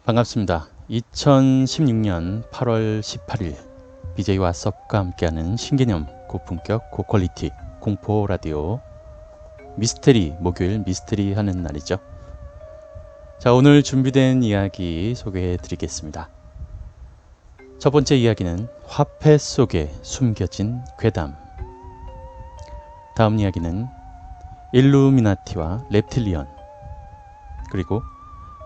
반갑습니다. 2016년 8월 18일 BJ 왓썹과 함께하는 신개념 고품격 고퀄리티 공포 라디오 미스테리 목요일 미스테리 하는 날이죠. 자, 오늘 준비된 이야기 소개해 드리겠습니다. 첫 번째 이야기는 화폐 속에 숨겨진 괴담. 다음 이야기는 일루미나티와 reptilian, 그리고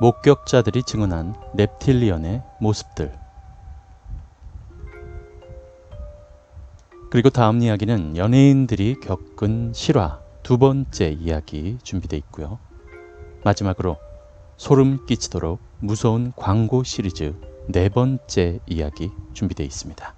목격자들이 증언한 reptilian의 모습들. 그리고 다음 이야기는 연예인들이 겪은 실화 두 번째 이야기 준비되어 있고요. 마지막으로 소름 끼치도록 무서운 광고 시리즈 네 번째 이야기 준비되어 있습니다.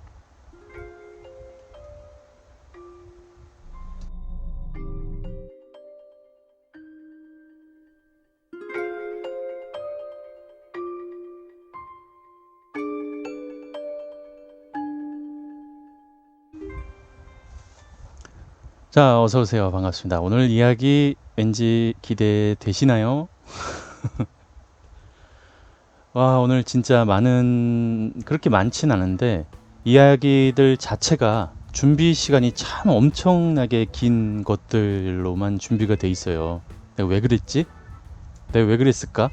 자, 어서오세요. 반갑습니다. 오늘 이야기 왠지 기대되시나요? 와, 오늘 진짜 그렇게 많진 않은데, 이야기들 자체가 준비 시간이 참 엄청나게 긴 것들로만 준비가 돼 있어요. 내가 왜 그랬지? 내가 왜 그랬을까?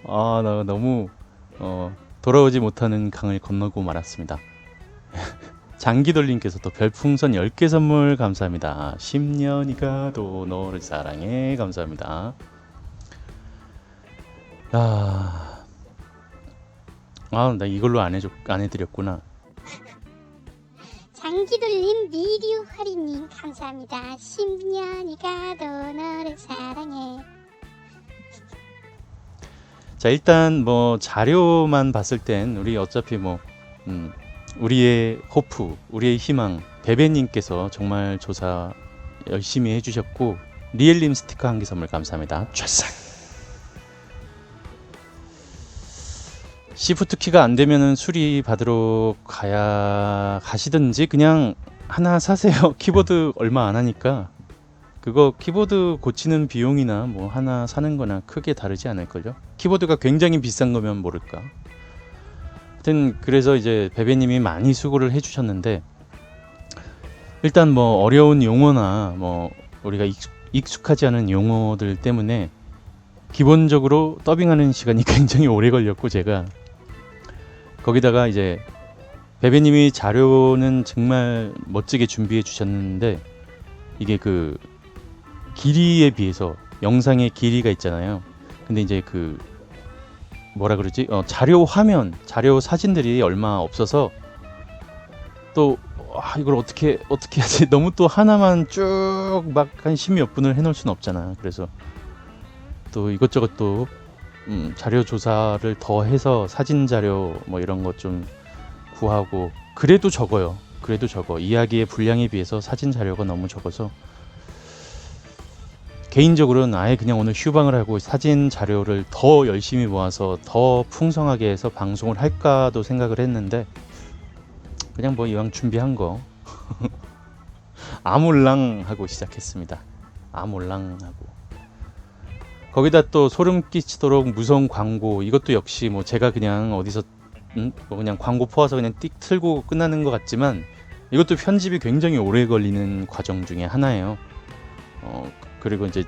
나 너무, 돌아오지 못하는 강을 건너고 말았습니다. 장기돌님께서도 별풍선 10개 선물 감사합니다. 10년이 가도 너를 사랑해. 감사합니다. 나 이걸로 안 해드렸구나. 장기돌림 미디어 할인님 감사합니다. 10년이 가도 너를 사랑해. 자, 일단 자료만 봤을 땐 우리 어차피 우리의 호프, 우리의 희망 베베님께서 정말 조사 열심히 해주셨고, 리엘님 스티커 한 개 선물 감사합니다. 쫙싹. 시프트 키가 안 되면은 수리 받으러 가시든지 그냥 하나 사세요. 키보드 얼마 안 하니까 그거 키보드 고치는 비용이나 하나 사는 거나 크게 다르지 않을걸요. 키보드가 굉장히 비싼 거면 모를까. 하여튼 그래서 이제 베베님이 많이 수고를 해주셨는데, 일단 어려운 용어나 우리가 익숙하지 않은 용어들 때문에 기본적으로 더빙하는 시간이 굉장히 오래 걸렸고, 제가 거기다가 이제 베베님이 자료는 정말 멋지게 준비해 주셨는데, 이게 그 길이에 비해서 영상의 길이가 있잖아요. 근데 이제 자료 화면, 자료 사진들이 얼마 없어서 또 이걸 어떻게 하지? 너무 또 하나만 쭉 막 한 10몇 분을 해놓을 수는 없잖아. 그래서 또 이것저것 또 자료 조사를 더 해서 사진 자료 이런 것 좀 구하고, 그래도 적어요. 그래도 적어. 이야기의 분량에 비해서 사진 자료가 너무 적어서 개인적으로는 아예 그냥 오늘 휴방을 하고 사진 자료를 더 열심히 모아서 더 풍성하게 해서 방송을 할까도 생각을 했는데, 그냥 이왕 준비한 거 아몰랑 하고 시작했습니다. 아몰랑 하고, 거기다 또 소름 끼치도록 무서운 광고, 이것도 역시 제가 그냥 어디서 그냥 광고 퍼와서 그냥 띡 틀고 끝나는 것 같지만, 이것도 편집이 굉장히 오래 걸리는 과정 중에 하나예요. 그리고 이제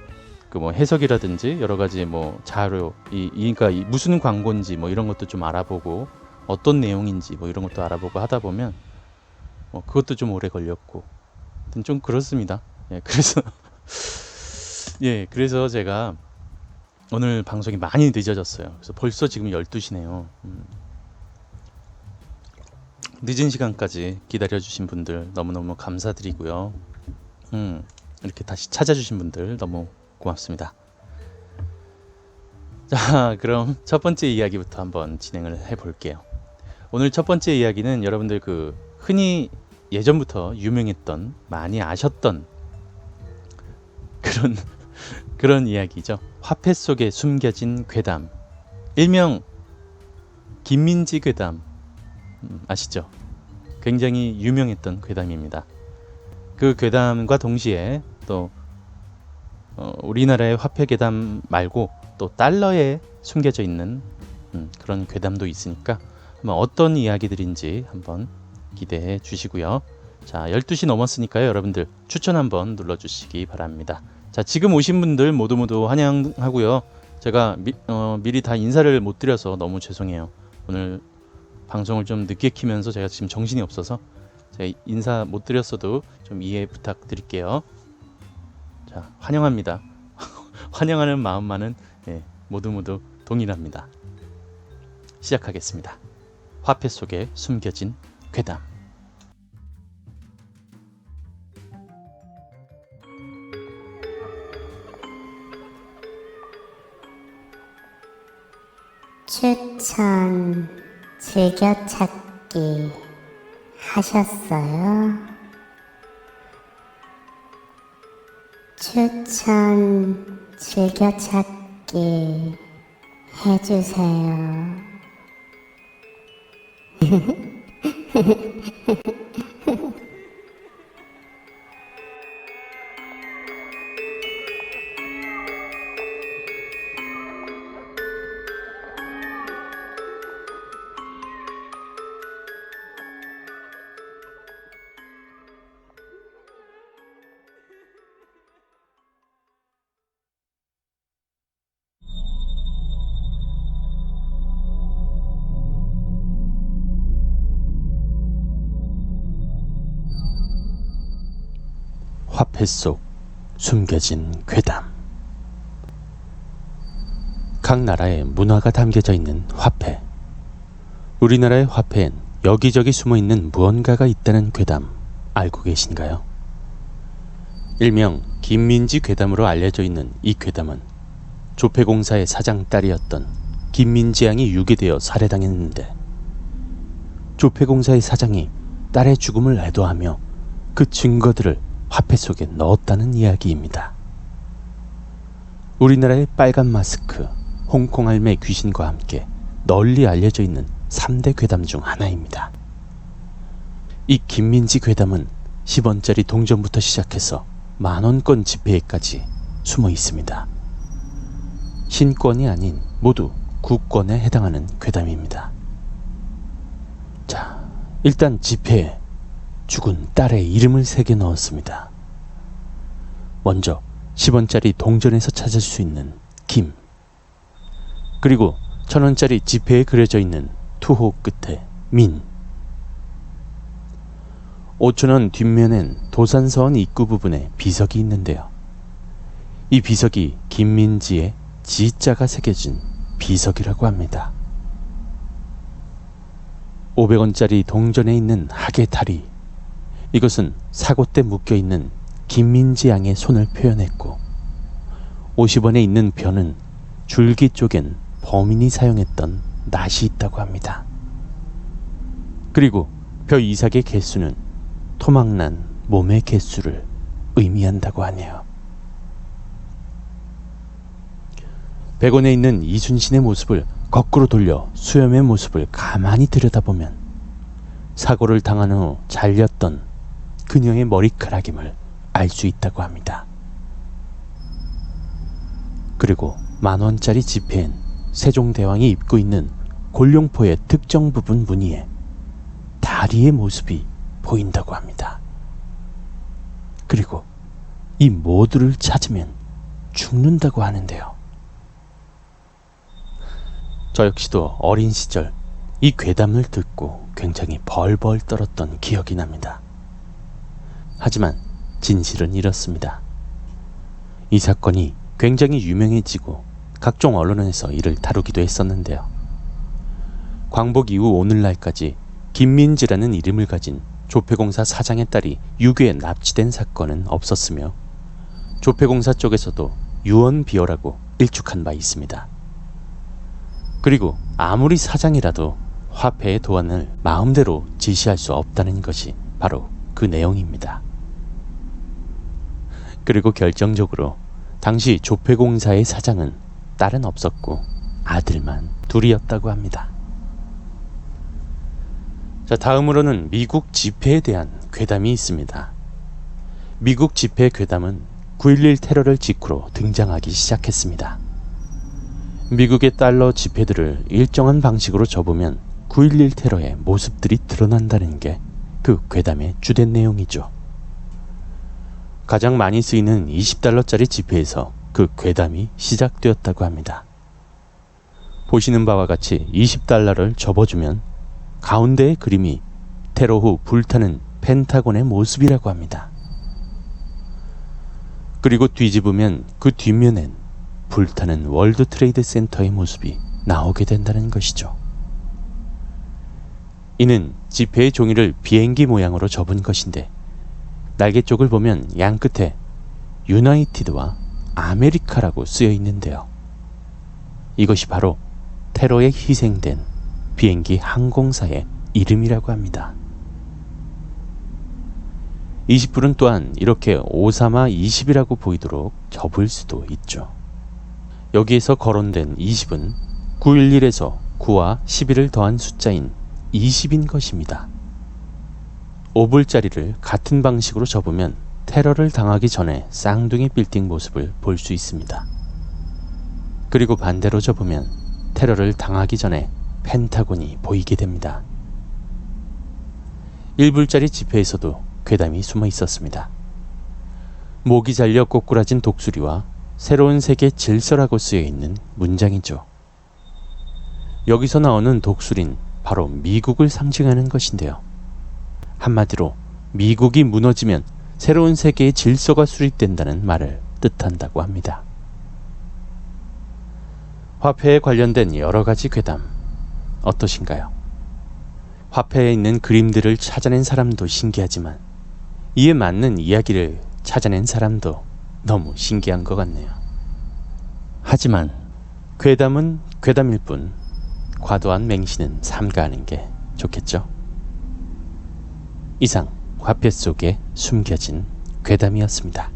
해석이라든지 여러 가지 자료, 그러니까 무슨 광고인지 이런 것도 좀 알아보고, 어떤 내용인지 이런 것도 알아보고 하다 보면 그것도 좀 오래 걸렸고, 좀 그렇습니다. 예, 그래서 제가 오늘 방송이 많이 늦어졌어요. 그래서 벌써 지금 12시네요. 늦은 시간까지 기다려주신 분들 너무너무 감사드리고요. 이렇게 다시 찾아주신 분들 너무 고맙습니다. 자, 그럼 첫 번째 이야기부터 한번 진행을 해볼게요. 오늘 첫 번째 이야기는 여러분들 흔히 예전부터 유명했던, 많이 아셨던 그런 이야기죠. 화폐 속에 숨겨진 괴담, 일명 김민지 괴담. 아시죠? 굉장히 유명했던 괴담입니다. 그 괴담과 동시에 또 우리나라의 화폐 괴담 말고 또 달러에 숨겨져 있는 그런 괴담도 있으니까 한번 어떤 이야기들인지 한번 기대해 주시고요. 자, 12시 넘었으니까요. 여러분들 추천 한번 눌러주시기 바랍니다. 자, 지금 오신 분들 모두 환영하고요. 제가 미리 다 인사를 못 드려서 너무 죄송해요. 오늘 방송을 좀 늦게 키면서 제가 지금 정신이 없어서 제가 인사 못 드렸어도 좀 이해 부탁드릴게요. 자, 환영합니다. 환영하는 마음만은 모두 동일합니다. 시작하겠습니다. 화폐 속에 숨겨진 괴담. 추천 즐겨찾기 하셨어요? 추천 즐겨찾기 해주세요. 화폐 속 숨겨진 괴담. 각 나라의 문화가 담겨져 있는 화폐. 우리나라의 화폐엔 여기저기 숨어있는 무언가가 있다는 괴담 알고 계신가요? 일명 김민지 괴담으로 알려져 있는 이 괴담은 조폐공사의 사장 딸이었던 김민지 양이 유괴되어 살해당했는데, 조폐공사의 사장이 딸의 죽음을 애도하며 그 증거들을 화폐 속에 넣었다는 이야기입니다. 우리나라의 빨간 마스크, 홍콩 할매 귀신과 함께 널리 알려져 있는 3대 괴담 중 하나입니다. 이 김민지 괴담은 10원짜리 동전부터 시작해서 만원권 지폐에까지 숨어 있습니다. 신권이 아닌 모두 구권에 해당하는 괴담입니다. 자, 일단 지폐에 죽은 딸의 이름을 새겨 넣었습니다. 먼저 10원짜리 동전에서 찾을 수 있는 김, 그리고 1000원짜리 지폐에 그려져 있는 투호 끝에 민, 5000원 뒷면엔 도산서원 입구 부분에 비석이 있는데요. 이 비석이 김민지의 지자가 새겨진 비석이라고 합니다. 500원짜리 동전에 있는 하계 다리, 이것은 사고 때 묶여있는 김민지 양의 손을 표현했고, 50원에 있는 벼는 줄기 쪽엔 범인이 사용했던 낫이 있다고 합니다. 그리고 벼 이삭의 개수는 토막난 몸의 개수를 의미한다고 하네요. 100원에 있는 이순신의 모습을 거꾸로 돌려 수염의 모습을 가만히 들여다보면 사고를 당한 후 잘렸던 그녀의 머리카락임을 알 수 있다고 합니다. 그리고 10,000원짜리 지폐엔 세종대왕이 입고 있는 골룡포의 특정 부분 무늬에 다리의 모습이 보인다고 합니다. 그리고 이 모두를 찾으면 죽는다고 하는데요. 저 역시도 어린 시절 이 괴담을 듣고 굉장히 벌벌 떨었던 기억이 납니다. 하지만 진실은 이렇습니다. 이 사건이 굉장히 유명해지고 각종 언론에서 이를 다루기도 했었는데요. 광복 이후 오늘날까지 김민지라는 이름을 가진 조폐공사 사장의 딸이 유괴에 납치된 사건은 없었으며, 조폐공사 쪽에서도 유언비어라고 일축한 바 있습니다. 그리고 아무리 사장이라도 화폐의 도안을 마음대로 지시할 수 없다는 것이 바로 그 내용입니다. 그리고 결정적으로 당시 조폐공사의 사장은 딸은 없었고 아들만 둘이었다고 합니다. 자, 다음으로는 미국 지폐에 대한 괴담이 있습니다. 미국 지폐 괴담은 9.11 테러를 직후로 등장하기 시작했습니다. 미국의 달러 지폐들을 일정한 방식으로 접으면 9.11 테러의 모습들이 드러난다는 게 그 괴담의 주된 내용이죠. 가장 많이 쓰이는 20달러짜리 지폐에서 그 괴담이 시작되었다고 합니다. 보시는 바와 같이 20달러를 접어주면 가운데의 그림이 테러 후 불타는 펜타곤의 모습이라고 합니다. 그리고 뒤집으면 그 뒷면엔 불타는 월드 트레이드 센터의 모습이 나오게 된다는 것이죠. 이는 지폐의 종이를 비행기 모양으로 접은 것인데 날개 쪽을 보면 양 끝에 유나이티드와 아메리카라고 쓰여 있는데요. 이것이 바로 테러에 희생된 비행기 항공사의 이름이라고 합니다. 20불은 또한 이렇게 오사마 20이라고 보이도록 접을 수도 있죠. 여기에서 거론된 20은 911에서 9와 11을 더한 숫자인 20인 것입니다. 5불짜리를 같은 방식으로 접으면 테러를 당하기 전에 쌍둥이 빌딩 모습을 볼 수 있습니다. 그리고 반대로 접으면 테러를 당하기 전에 펜타곤이 보이게 됩니다. 1불짜리 지폐에서도 괴담이 숨어 있었습니다. 목이 잘려 꼬꾸라진 독수리와 새로운 세계 질서라고 쓰여 있는 문장이죠. 여기서 나오는 독수리는 바로 미국을 상징하는 것인데요. 한마디로 미국이 무너지면 새로운 세계의 질서가 수립된다는 말을 뜻한다고 합니다. 화폐에 관련된 여러 가지 괴담 어떠신가요? 화폐에 있는 그림들을 찾아낸 사람도 신기하지만 이에 맞는 이야기를 찾아낸 사람도 너무 신기한 것 같네요. 하지만 괴담은 괴담일 뿐 과도한 맹신은 삼가하는 게 좋겠죠? 이상 화폐 속에 숨겨진 괴담이었습니다.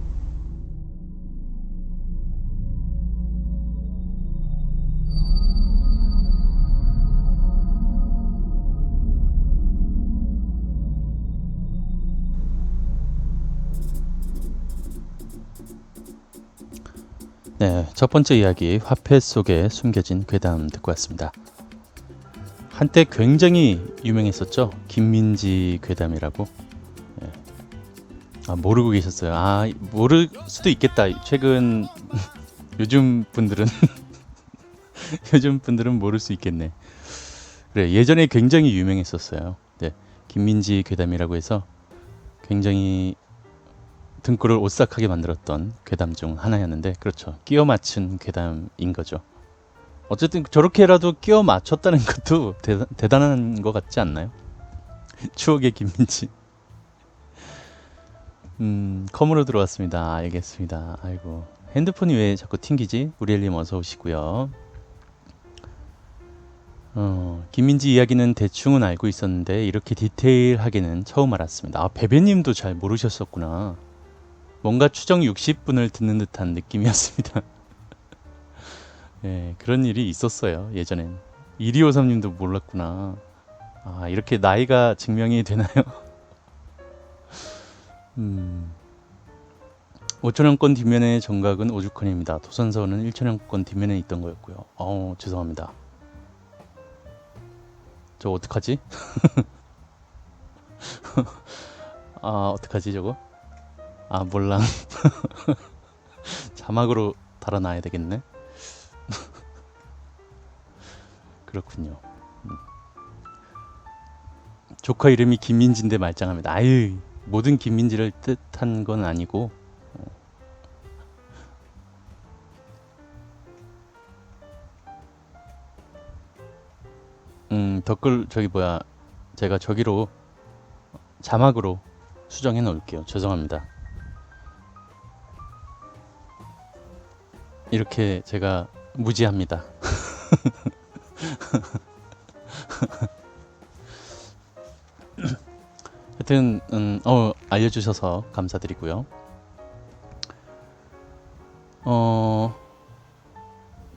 네, 첫 번째 이야기 화폐 속에 숨겨진 괴담 듣고 왔습니다. 한때 굉장히 유명했었죠. 김민지 괴담이라고. 네. 모르고 계셨어요. 모를 수도 있겠다. 최근 요즘 분들은 요즘 분들은 모를 수 있겠네. 그래, 예전에 굉장히 유명했었어요. 네, 김민지 괴담이라고 해서 굉장히 등골을 오싹하게 만들었던 괴담 중 하나였는데, 그렇죠, 끼워 맞춘 괴담인 거죠. 어쨌든 저렇게라도 끼워 맞췄다는 것도 대단한 것 같지 않나요? 추억의 김민지. 컴으로 들어왔습니다. 알겠습니다. 아이고, 핸드폰이 왜 자꾸 튕기지? 우리엘님 어서 오시고요. 김민지 이야기는 대충은 알고 있었는데 이렇게 디테일하게는 처음 알았습니다. 베베님도 잘 모르셨었구나. 뭔가 추정 60분을 듣는 듯한 느낌이었습니다. 네, 그런 일이 있었어요. 예전엔 1253님도 몰랐구나. 이렇게 나이가 증명이 되나요? 5천원권 뒷면의 정각은 오죽헌입니다. 도선서는 1천원권 뒷면에 있던 거였고요. 죄송합니다. 저 어떡하지? 어떡하지 저거? 몰라. 자막으로 달아놔야 되겠네. 그렇군요. 조카 이름이 김민지인데 말짱합니다. 모든 김민지를 뜻한 건 아니고, 댓글 제가 저기로 자막으로 수정해 놓을게요. 죄송합니다. 이렇게 제가 무지합니다. 하여튼 알려주셔서 감사드리고요.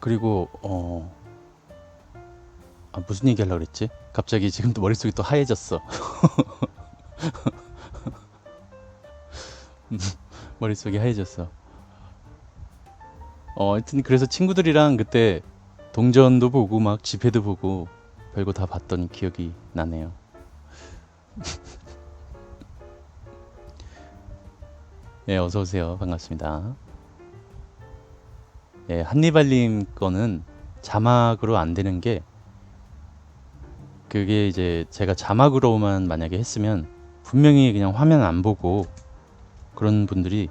그리고 무슨 얘기 하려고 그랬지? 갑자기 지금도 머릿속이 또 하얘졌어. 머릿속이 하얘졌어. 하여튼 그래서 친구들이랑 그때 동전도 보고 막 지폐도 보고 별거 다 봤던 기억이 나네요. 예, 어서 오세요. 반갑습니다. 예, 한니발님 거는 자막으로 안 되는 게, 그게 이제 제가 자막으로만 만약에 했으면 분명히 그냥 화면 안 보고 그런 분들이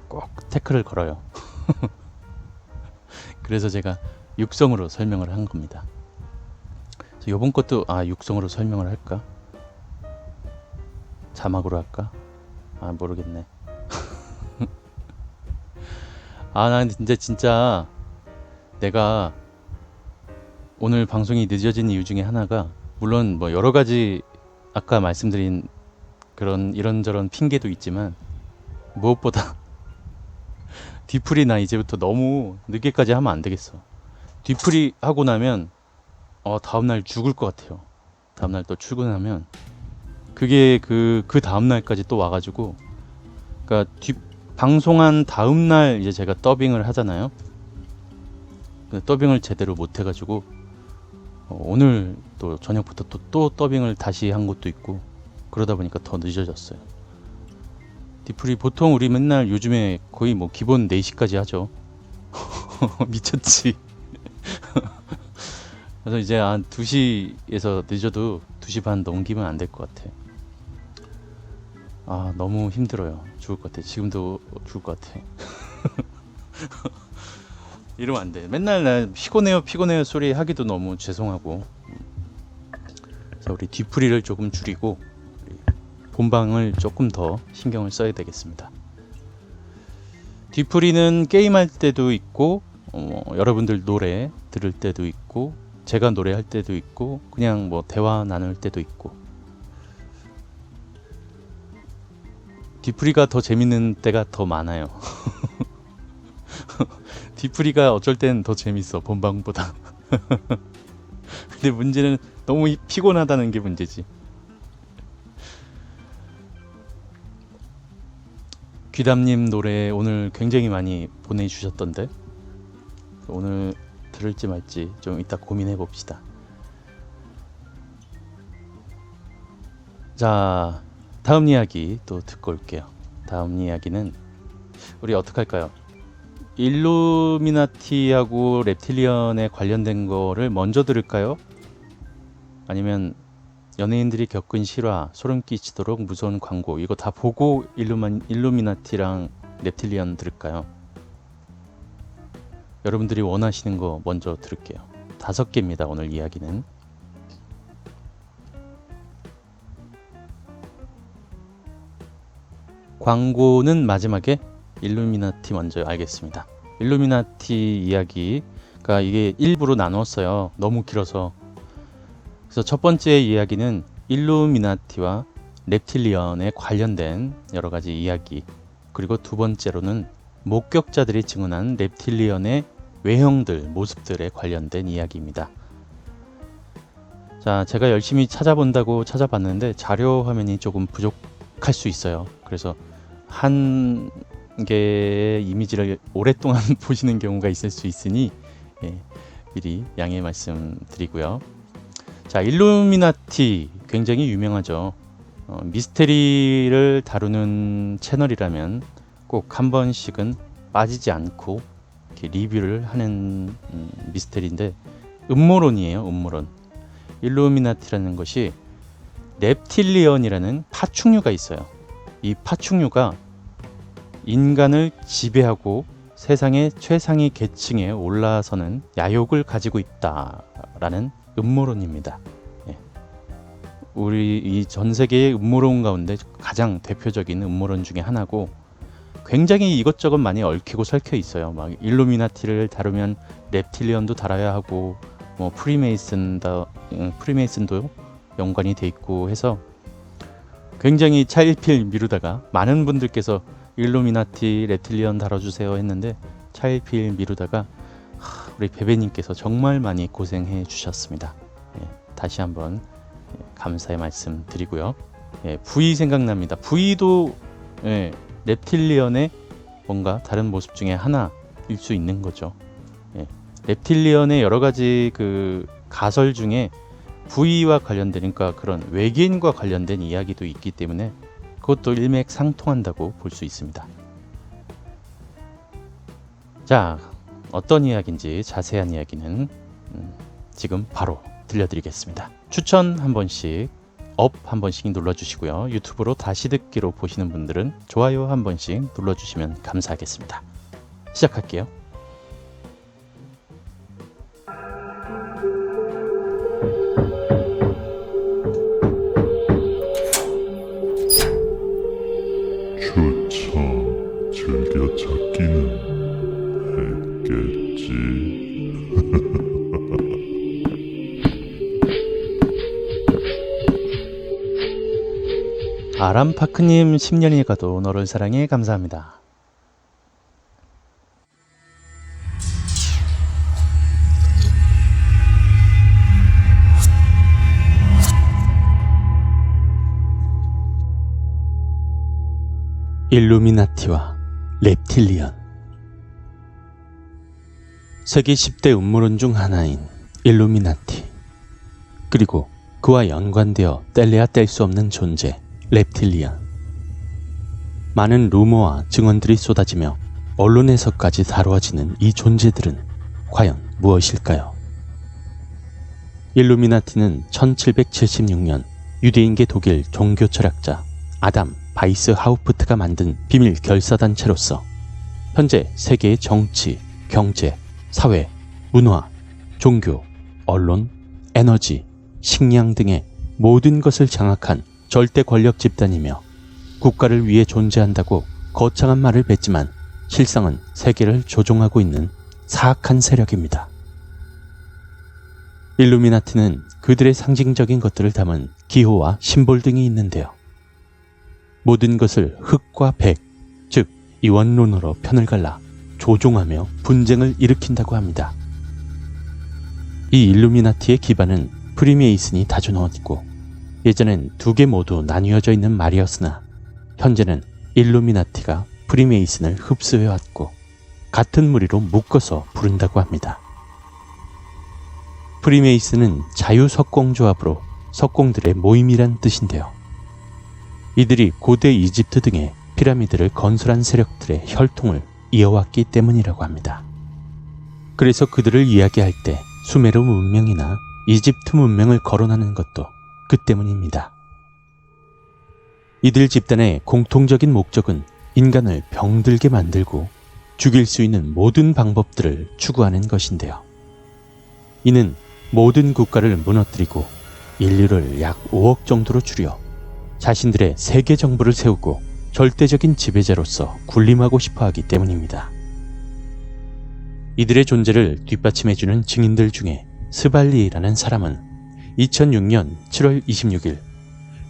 꼭 태클을 걸어요. 그래서 제가 육성으로 설명을 한 겁니다. 요번 것도 육성으로 설명을 할까? 자막으로 할까? 모르겠네. 난 진짜 내가 오늘 방송이 늦어진 이유 중에 하나가, 물론 뭐 여러 가지 아까 말씀드린 그런 이런저런 핑계도 있지만, 무엇보다 뒤풀이 나 이제부터 너무 늦게까지 하면 안 되겠어. 뒤풀이 하고 나면 다음날 죽을 것 같아요. 다음날 또 출근하면 그게 그 다음날까지 또 와가지고, 그러니까 방송한 다음날 이제 제가 더빙을 하잖아요. 더빙을 제대로 못 해가지고 오늘 또 저녁부터 또 더빙을 다시 한 것도 있고, 그러다 보니까 더 늦어졌어요. 뒤풀이 보통 우리 맨날 요즘에 거의 뭐 기본 4시까지 하죠. 미쳤지. 그래서 이제 한 2시에서 늦어도 2시 반 넘기면 안 될 것 같아. 너무 힘들어요. 죽을 것 같아. 지금도 죽을 것 같아. 이러면 안 돼. 맨날 나 피곤해요 소리 하기도 너무 죄송하고. 그래서 우리 뒤풀이를 조금 줄이고 본방을 조금 더 신경을 써야 되겠습니다. 뒤풀이는 게임할 때도 있고, 여러분들 노래 들을 때도 있고, 제가 노래할 때도 있고, 그냥 뭐 대화 나눌 때도 있고. 뒤풀이가 더 재밌는 때가 더 많아요. 뒤풀이가 어쩔 땐 더 재밌어, 본방보다. 근데 문제는 너무 피곤하다는 게 문제지. 귀담님 노래 오늘 굉장히 많이 보내주셨던데, 오늘 들을지 말지 좀 이따 고민해 봅시다. 자, 다음 이야기 또 듣고 올게요. 다음 이야기는 우리 어떻게 할까요? 일루미나티하고 랩틸리언에 관련된 거를 먼저 들을까요? 아니면 연예인들이 겪은 실화, 소름 끼치도록 무서운 광고, 이거 다 보고 일루미나티랑 랩틸리언 들을까요? 여러분들이 원하시는 거 먼저 들을게요. 5개입니다, 오늘 이야기는. 광고는 마지막에, 일루미나티 먼저. 알겠습니다. 일루미나티 이야기가 이게 일부로 나눴어요. 너무 길어서. 그래서 첫 번째 이야기는 일루미나티와 reptilian에 관련된 여러 가지 이야기, 그리고 두 번째로는 목격자들이 증언한 reptilian의 외형들, 모습들에 관련된 이야기입니다. 자, 제가 열심히 찾아본다고 찾아봤는데 자료 화면이 조금 부족할 수 있어요. 그래서 한 개의 이미지를 오랫동안 보시는 경우가 있을 수 있으니 미리 양해 말씀드리고요. 자, 일루미나티 굉장히 유명하죠. 미스테리를 다루는 채널이라면 꼭 한 번씩은 빠지지 않고 이렇게 리뷰를 하는 미스테리인데, 음모론이에요. 음모론. 일루미나티라는 것이 reptilian이라는 파충류가 있어요. 이 파충류가 인간을 지배하고 세상의 최상위 계층에 올라서는 야욕을 가지고 있다라는 음모론입니다. 우리 이 전 세계의 음모론 가운데 가장 대표적인 음모론 중에 하나고, 굉장히 이것저것 많이 얽히고 설켜 있어요. 막 일루미나티를 다루면 reptilian도 다뤄야 하고, 뭐 프리메이슨도 연관이 돼 있고 해서 굉장히 차일피일 미루다가 많은 분들께서 일루미나티, reptilian 다뤄주세요 했는데 차일피일 미루다가 우리 베베님께서 정말 많이 고생해 주셨습니다. 다시 한번 감사의 말씀 드리고요. V 생각납니다. V도 reptilian의 뭔가 다른 모습 중에 하나, 수 있는 거죠. 예. reptilian의 여러 가지 그 가설 중에 부위와 관련된, 그러니까 그런 외계인과 관련된 이야기도 있기 때문에 그것도 일맥상통한다고 볼 수 있습니다. 자, 어떤 이야기인지 자세한 이야기는 지금 바로 들려드리겠습니다. 추천 한 번씩, 업 한 번씩 눌러주시고요. 유튜브로 다시 듣기로 보시는 분들은 좋아요 한 번씩 눌러주시면 감사하겠습니다. 시작할게요. 추천 즐겨찾기는 했겠지. 아람파크님 10년이 가도 너를 사랑해 감사합니다. 일루미나티와 reptilian. 세계 10대 음모론 중 하나인 일루미나티, 그리고 그와 연관되어 뗄래야 뗄 수 없는 존재 reptilian. 많은 루머와 증언들이 쏟아지며 언론에서까지 다루어지는 이 존재들은 과연 무엇일까요? 일루미나티는 1776년 유대인계 독일 종교 철학자 아담 바이스하우프트가 만든 비밀 결사단체로서 현재 세계의 정치, 경제, 사회, 문화, 종교, 언론, 에너지, 식량 등의 모든 것을 장악한 절대 권력 집단이며 국가를 위해 존재한다고 거창한 말을 뱉지만 실상은 세계를 조종하고 있는 사악한 세력입니다. 일루미나티는 그들의 상징적인 것들을 담은 기호와 심볼 등이 있는데요. 모든 것을 흑과 백, 즉 이원론으로 편을 갈라 조종하며 분쟁을 일으킨다고 합니다. 이 일루미나티의 기반은 프리메이슨이 다져넣었고 예전엔 두 개 모두 나뉘어져 있는 말이었으나 현재는 일루미나티가 프리메이슨을 흡수해왔고 같은 무리로 묶어서 부른다고 합니다. 프리메이슨은 자유석공조합으로 석공들의 모임이란 뜻인데요. 이들이 고대 이집트 등의 피라미드를 건설한 세력들의 혈통을 이어왔기 때문이라고 합니다. 그래서 그들을 이야기할 때 수메르 문명이나 이집트 문명을 거론하는 것도 그 때문입니다. 이들 집단의 공통적인 목적은 인간을 병들게 만들고 죽일 수 있는 모든 방법들을 추구하는 것인데요. 이는 모든 국가를 무너뜨리고 인류를 약 5억 정도로 줄여 자신들의 세계 정부를 세우고 절대적인 지배자로서 군림하고 싶어 하기 때문입니다. 이들의 존재를 뒷받침해주는 증인들 중에 스발리라는 사람은 2006년 7월 26일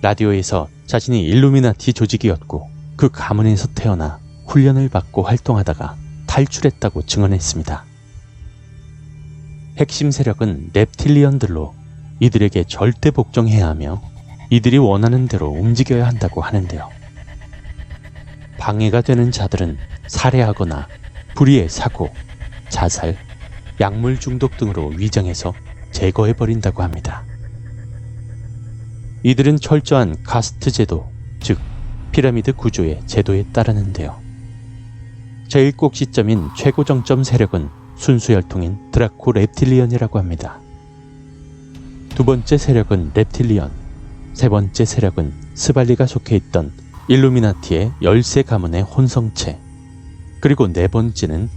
라디오에서 자신이 일루미나티 조직이었고 그 가문에서 태어나 훈련을 받고 활동하다가 탈출했다고 증언했습니다. 핵심 세력은 reptilian들로 이들에게 절대 복종해야 하며 이들이 원하는 대로 움직여야 한다고 하는데요. 방해가 되는 자들은 살해하거나 불의의 사고, 자살, 약물 중독 등으로 위장해서 제거해버린다고 합니다. 이들은 철저한 카스트 제도, 즉 피라미드 구조의 제도에 따르는데요. 제일 꼭지점인 최고 정점 세력은 순수 혈통인 드라코 reptilian이라고 합니다. 두 번째 세력은 reptilian, 세 번째 세력은 스발리가 속해 있던 일루미나티의 13가문의 혼성체, 그리고 네 번째는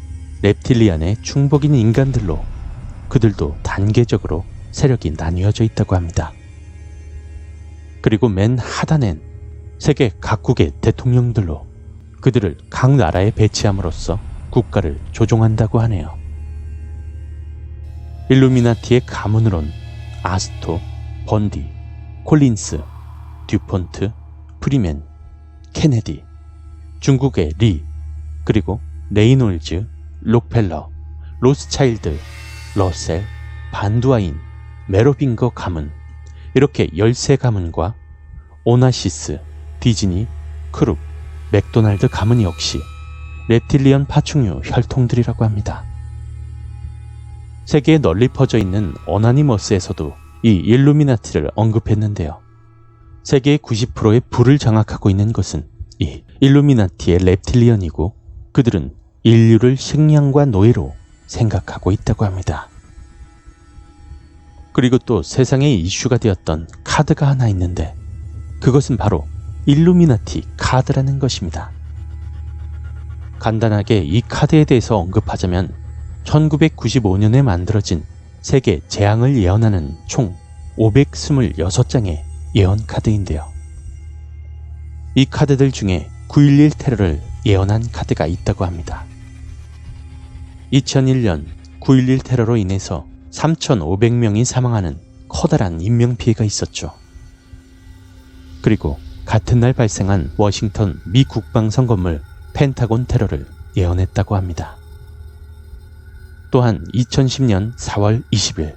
reptilian의 충복인 인간들로 그들도 단계적으로 세력이 나뉘어져 있다고 합니다. 그리고 맨 하단엔 세계 각국의 대통령들로 그들을 각 나라에 배치함으로써 국가를 조종한다고 하네요. 일루미나티의 가문으론 아스토, 번디, 콜린스, 듀폰트, 프리맨, 케네디, 중국의 리, 그리고 레이놀즈, 록펠러, 로스차일드, 러셀, 반두아인, 메로빙거 가문, 이렇게 13가문과 오나시스, 디즈니, 크룹, 맥도날드 가문 역시 reptilian 파충류 혈통들이라고 합니다. 세계에 널리 퍼져 있는 어나니머스에서도 이 일루미나티를 언급했는데요. 세계의 90%의 부를 장악하고 있는 것은 이 일루미나티의 reptilian이고 그들은 인류를 식량과 노예로 생각하고 있다고 합니다. 그리고 또 세상에 이슈가 되었던 카드가 하나 있는데 그것은 바로 일루미나티 카드라는 것입니다. 간단하게 이 카드에 대해서 언급하자면 1995년에 만들어진 세계 재앙을 예언하는 총 526장의 예언 카드인데요. 이 카드들 중에 9.11 테러를 예언한 카드가 있다고 합니다. 2001년 9.11 테러로 인해서 3,500명이 사망하는 커다란 인명피해가 있었죠. 그리고 같은 날 발생한 워싱턴 미 국방성 건물 펜타곤 테러를 예언했다고 합니다. 또한 2010년 4월 20일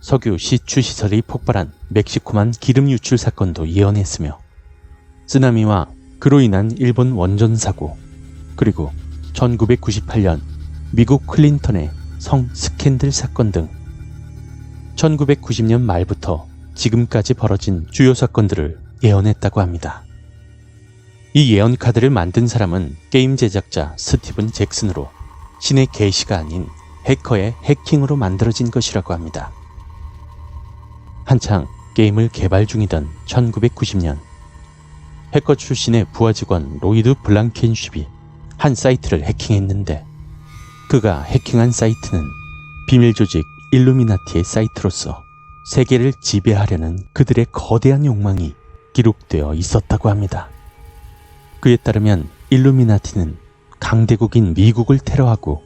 석유 시추시설이 폭발한 멕시코만 기름 유출 사건도 예언했으며 쓰나미와 그로 인한 일본 원전 사고 그리고 1998년 미국 클린턴의 성 스캔들 사건 등 1990년 말부터 지금까지 벌어진 주요 사건들을 예언했다고 합니다. 이 예언 카드를 만든 사람은 게임 제작자 스티븐 잭슨으로 신의 계시가 아닌 해커의 해킹으로 만들어진 것이라고 합니다. 한창 게임을 개발 중이던 1990년 해커 출신의 부하 직원 로이드 블랑켄쉽이 한 사이트를 해킹했는데 그가 해킹한 사이트는 비밀 조직 일루미나티의 사이트로서 세계를 지배하려는 그들의 거대한 욕망이 기록되어 있었다고 합니다. 그에 따르면 일루미나티는 강대국인 미국을 테러하고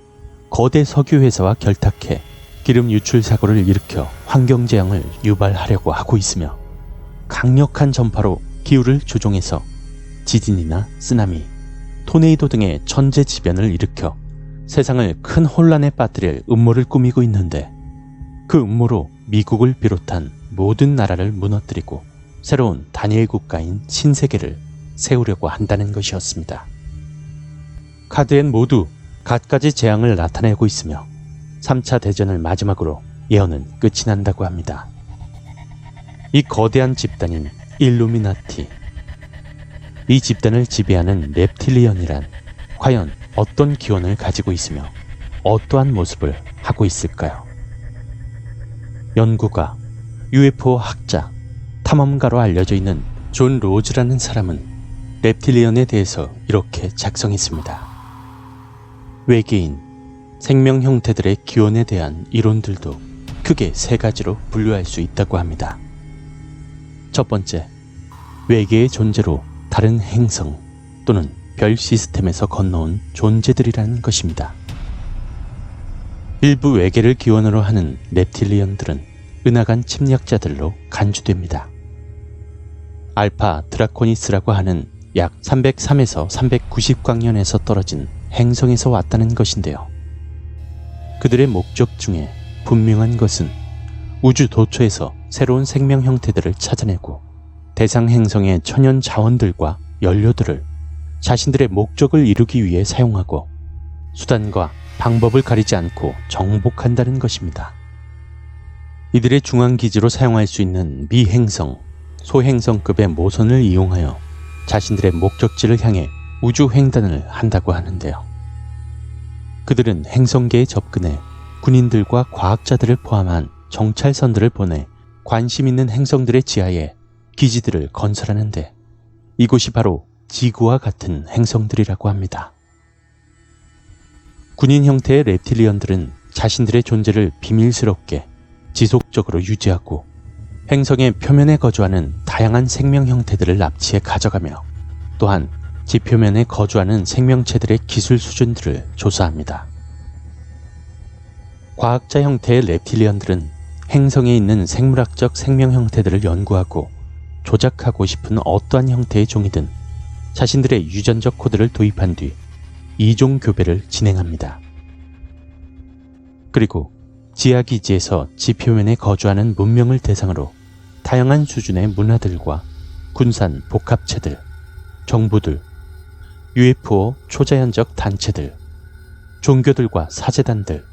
거대 석유회사와 결탁해 기름 유출 사고를 일으켜 환경재앙을 유발하려고 하고 있으며 강력한 전파로 기후를 조종해서 지진이나 쓰나미, 토네이도 등의 천재지변을 일으켜 세상을 큰 혼란에 빠뜨릴 음모를 꾸미고 있는데 그 음모로 미국을 비롯한 모든 나라를 무너뜨리고 새로운 단일 국가인 신세계를 세우려고 한다는 것이었습니다. 카드엔 모두 갖가지 재앙을 나타내고 있으며 3차 대전을 마지막으로 예언은 끝이 난다고 합니다. 이 거대한 집단인 일루미나티, 이 집단을 지배하는 reptilian이란 과연 어떤 기원을 가지고 있으며 어떠한 모습을 하고 있을까요? 연구가, UFO 학자, 탐험가로 알려져 있는 존 로즈라는 사람은 reptilian에 대해서 이렇게 작성했습니다. 외계인, 생명 형태들의 기원에 대한 이론들도 크게 세 가지로 분류할 수 있다고 합니다. 첫 번째, 외계의 존재로 다른 행성 또는 별 시스템에서 건너온 존재들이라는 것입니다. 일부 외계를 기원으로 하는 reptilian들은 은하간 침략자들로 간주됩니다. 알파 드라코니스라고 하는 약 303에서 390광년에서 떨어진 행성에서 왔다는 것인데요. 그들의 목적 중에 분명한 것은 우주 도처에서 새로운 생명 형태들을 찾아내고 대상 행성의 천연 자원들과 연료들을 자신들의 목적을 이루기 위해 사용하고 수단과 방법을 가리지 않고 정복한다는 것입니다. 이들의 중앙기지로 사용할 수 있는 미행성, 소행성급의 모선을 이용하여 자신들의 목적지를 향해 우주 횡단을 한다고 하는데요. 그들은 행성계에 접근해 군인들과 과학자들을 포함한 정찰선들을 보내 관심 있는 행성들의 지하에 기지들을 건설하는데 이곳이 바로 지구와 같은 행성들이라고 합니다. 군인 형태의 reptilian들은 자신들의 존재를 비밀스럽게 지속적으로 유지하고 행성의 표면에 거주하는 다양한 생명 형태들을 납치해 가져가며 또한 지표면에 거주하는 생명체들의 기술 수준들을 조사합니다. 과학자 형태의 reptilian들은 행성에 있는 생물학적 생명 형태들을 연구하고 조작하고 싶은 어떠한 형태의 종이든 자신들의 유전적 코드를 도입한 뒤 이종 교배를 진행합니다. 그리고 지하기지에서 지표면에 거주하는 문명을 대상으로 다양한 수준의 문화들과 군산 복합체들, 정부들, UFO 초자연적 단체들, 종교들과 사제단들,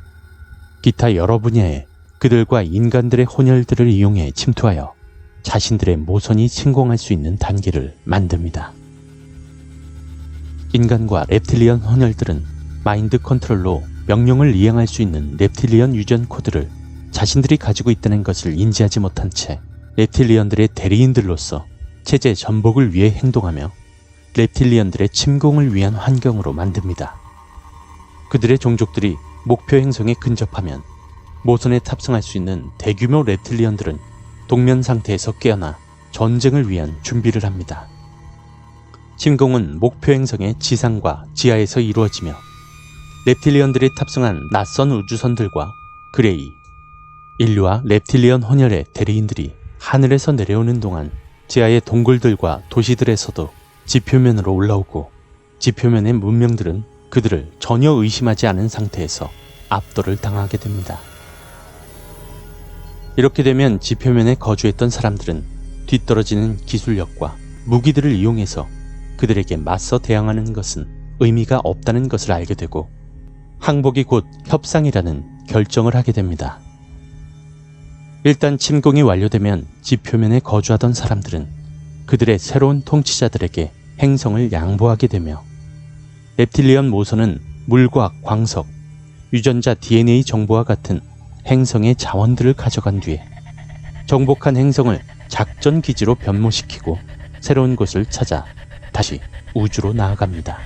기타 여러 분야에 그들과 인간들의 혼혈들을 이용해 침투하여 자신들의 모선이 침공할 수 있는 단계를 만듭니다. 인간과 reptilian 혼혈들은 마인드 컨트롤로 명령을 이행할 수 있는 reptilian 유전 코드를 자신들이 가지고 있다는 것을 인지하지 못한 채 reptilian들의 대리인들로서 체제 전복을 위해 행동하며 reptilian들의 침공을 위한 환경으로 만듭니다. 그들의 종족들이 목표 행성에 근접하면 모선에 탑승할 수 있는 대규모 reptilian들은 동면 상태에서 깨어나 전쟁을 위한 준비를 합니다. 침공은 목표 행성의 지상과 지하에서 이루어지며 reptilian들이 탑승한 낯선 우주선들과 그레이, 인류와 reptilian 혼혈의 대리인들이 하늘에서 내려오는 동안 지하의 동굴들과 도시들에서도 지표면으로 올라오고 지표면의 문명들은 그들을 전혀 의심하지 않은 상태에서 압도를 당하게 됩니다. 이렇게 되면 지표면에 거주했던 사람들은 뒤떨어지는 기술력과 무기들을 이용해서 그들에게 맞서 대항하는 것은 의미가 없다는 것을 알게 되고 항복이 곧 협상이라는 결정을 하게 됩니다. 일단 침공이 완료되면 지표면에 거주하던 사람들은 그들의 새로운 통치자들에게 행성을 양보하게 되며 reptilian 모선은 물과 광석, 유전자 DNA 정보와 같은 행성의 자원들을 가져간 뒤에 정복한 행성을 작전 기지로 변모시키고 새로운 곳을 찾아 다시 우주로 나아갑니다.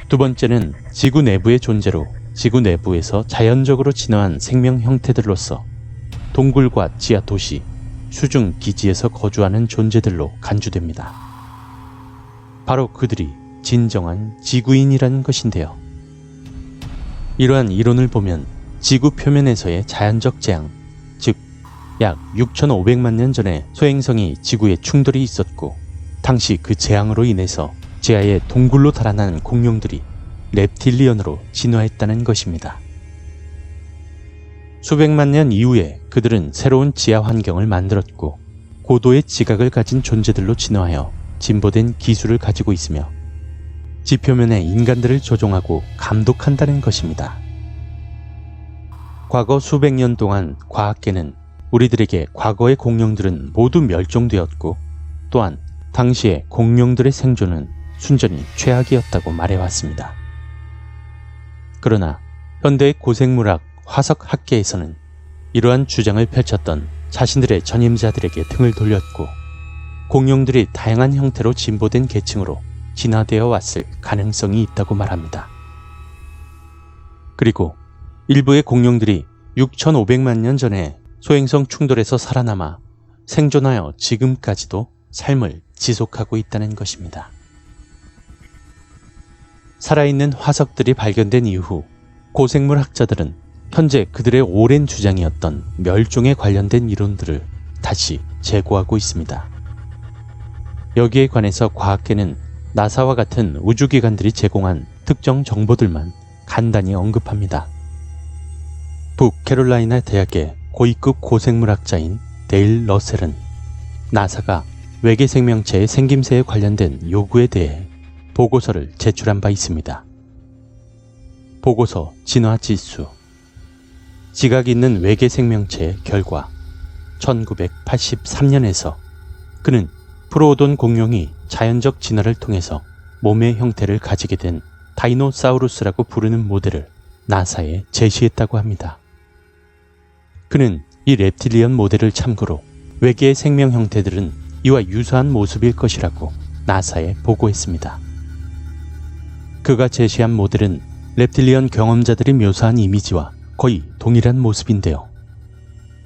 두 번째는 지구 내부의 존재로 지구 내부에서 자연적으로 진화한 생명 형태들로서 동굴과 지하 도시, 수중 기지에서 거주하는 존재들로 간주됩니다. 바로 그들이 진정한 지구인이라는 것인데요. 이러한 이론을 보면 지구 표면에서의 자연적 재앙, 즉 약 6,500만 년 전에 소행성이 지구에 충돌이 있었고 당시 그 재앙으로 인해서 지하의 동굴로 달아난 공룡들이 reptilian으로 진화했다는 것입니다. 수백만 년 이후에 그들은 새로운 지하 환경을 만들었고 고도의 지각을 가진 존재들로 진화하여 진보된 기술을 가지고 있으며 지표면의 인간들을 조종하고 감독한다는 것입니다. 과거 수백 년 동안 과학계는 우리들에게 과거의 공룡들은 모두 멸종되었고 또한 당시의 공룡들의 생존은 순전히 최악이었다고 말해왔습니다. 그러나 현대의 고생물학, 화석학계에서는 이러한 주장을 펼쳤던 자신들의 전임자들에게 등을 돌렸고 공룡들이 다양한 형태로 진보된 계층으로 진화되어 왔을 가능성이 있다고 말합니다. 그리고 일부의 공룡들이 6,500만 년 전에 소행성 충돌에서 살아남아 생존하여 지금까지도 삶을 지속하고 있다는 것입니다. 살아있는 화석들이 발견된 이후 고생물 학자들은 현재 그들의 오랜 주장이었던 멸종에 관련된 이론들을 다시 재고하고 있습니다. 여기에 관해서 과학계는 나사와 같은 우주기관들이 제공한 특정 정보들만 간단히 언급합니다. 북캐롤라이나 대학의 고위급 고생물학자인 데일 러셀은 나사가 외계 생명체의 생김새에 관련된 요구에 대해 보고서를 제출한 바 있습니다. 보고서 진화 지수. 지각 있는 외계 생명체의 결과 1983년에서 그는 프로오돈 공룡이 자연적 진화를 통해서 몸의 형태를 가지게 된 다이노사우루스라고 부르는 모델을 나사에 제시했다고 합니다. 그는 이 reptilian 모델을 참고로 외계의 생명 형태들은 이와 유사한 모습일 것이라고 나사에 보고했습니다. 그가 제시한 모델은 reptilian 경험자들이 묘사한 이미지와 거의 동일한 모습인데요.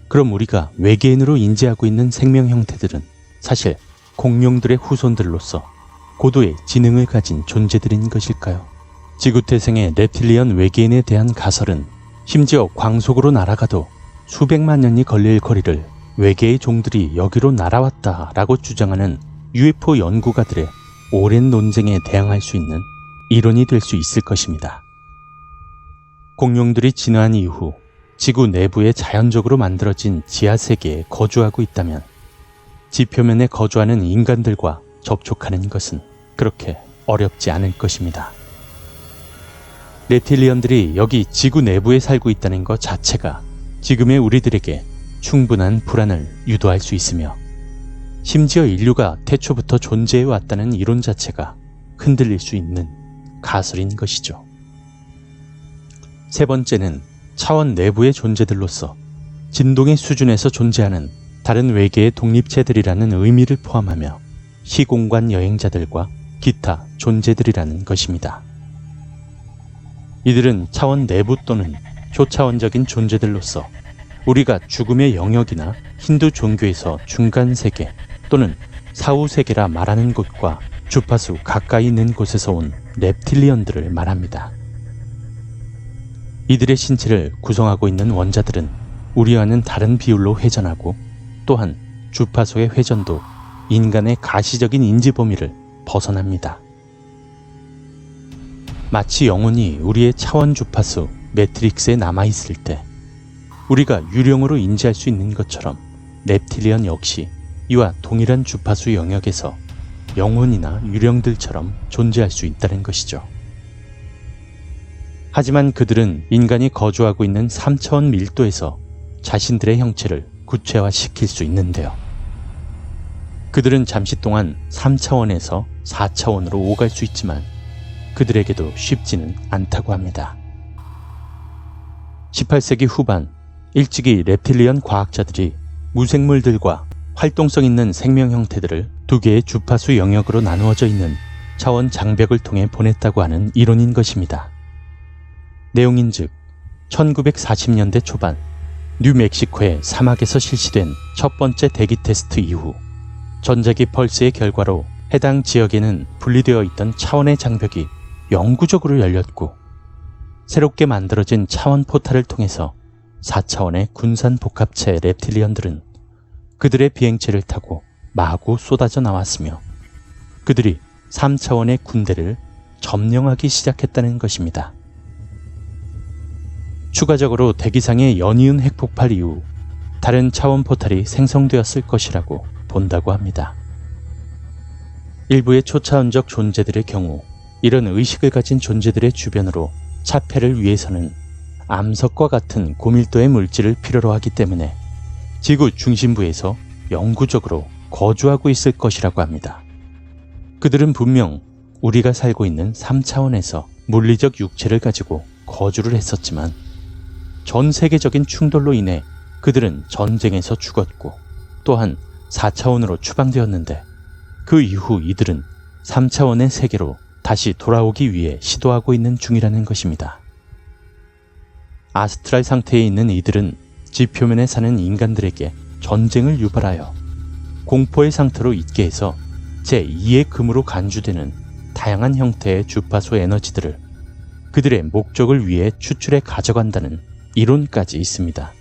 그럼 우리가 외계인으로 인지하고 있는 생명 형태들은 사실 공룡들의 후손들로서 고도의 지능을 가진 존재들인 것일까요? 지구태생의 reptilian 외계인에 대한 가설은 심지어 광속으로 날아가도 수백만 년이 걸릴 거리를 외계의 종들이 여기로 날아왔다라고 주장하는 UFO 연구가들의 오랜 논쟁에 대항할 수 있는 이론이 될 수 있을 것입니다. 공룡들이 진화한 이후 지구 내부에 자연적으로 만들어진 지하세계에 거주하고 있다면 지표면에 거주하는 인간들과 접촉하는 것은 그렇게 어렵지 않을 것입니다. reptilian들이 여기 지구 내부에 살고 있다는 것 자체가 지금의 우리들에게 충분한 불안을 유도할 수 있으며, 심지어 인류가 태초부터 존재해 왔다는 이론 자체가 흔들릴 수 있는 가설인 것이죠. 세 번째는 차원 내부의 존재들로서 진동의 수준에서 존재하는 다른 외계의 독립체들이라는 의미를 포함하며 시공간 여행자들과 기타 존재들이라는 것입니다. 이들은 차원 내부 또는 초차원적인 존재들로서 우리가 죽음의 영역이나 힌두 종교에서 중간 세계 또는 사후 세계라 말하는 곳과 주파수 가까이 있는 곳에서 온 reptilian들을 말합니다. 이들의 신체를 구성하고 있는 원자들은 우리와는 다른 비율로 회전하고, 또한 주파수의 회전도 인간의 가시적인 인지 범위를 벗어납니다. 마치 영혼이 우리의 차원 주파수 매트릭스에 남아있을 때 우리가 유령으로 인지할 수 있는 것처럼 reptilian 역시 이와 동일한 주파수 영역에서 영혼이나 유령들처럼 존재할 수 있다는 것이죠. 하지만 그들은 인간이 거주하고 있는 3차원 밀도에서 자신들의 형체를 구체화시킬 수 있는데요. 그들은 잠시 동안 3차원에서 4차원으로 오갈 수 있지만 그들에게도 쉽지는 않다고 합니다. 18세기 후반 일찍이 reptilian 과학자들이 무생물들과 활동성 있는 생명 형태들을 두 개의 주파수 영역으로 나누어져 있는 차원 장벽을 통해 보냈다고 하는 이론인 것입니다. 내용인즉 1940년대 초반 뉴멕시코의 사막에서 실시된 첫 번째 대기 테스트 이후 전자기 펄스의 결과로 해당 지역에는 분리되어 있던 차원의 장벽이 영구적으로 열렸고, 새롭게 만들어진 차원 포탈을 통해서 4차원의 군산 복합체 reptilian들은 그들의 비행체를 타고 마구 쏟아져 나왔으며 그들이 3차원의 군대를 점령하기 시작했다는 것입니다. 추가적으로 대기상의 연이은 핵폭발 이후 다른 차원 포탈이 생성되었을 것이라고 본다고 합니다. 일부의 초차원적 존재들의 경우 이런 의식을 가진 존재들의 주변으로 차폐를 위해서는 암석과 같은 고밀도의 물질을 필요로 하기 때문에 지구 중심부에서 영구적으로 거주하고 있을 것이라고 합니다. 그들은 분명 우리가 살고 있는 3차원에서 물리적 육체를 가지고 거주를 했었지만 전 세계적인 충돌로 인해 그들은 전쟁에서 죽었고, 또한 4차원으로 추방되었는데 그 이후 이들은 3차원의 세계로 다시 돌아오기 위해 시도하고 있는 중이라는 것입니다. 아스트랄 상태에 있는 이들은 지표면에 사는 인간들에게 전쟁을 유발하여 공포의 상태로 있게 해서 제2의 금으로 간주되는 다양한 형태의 주파수 에너지들을 그들의 목적을 위해 추출해 가져간다는 이론까지 있습니다.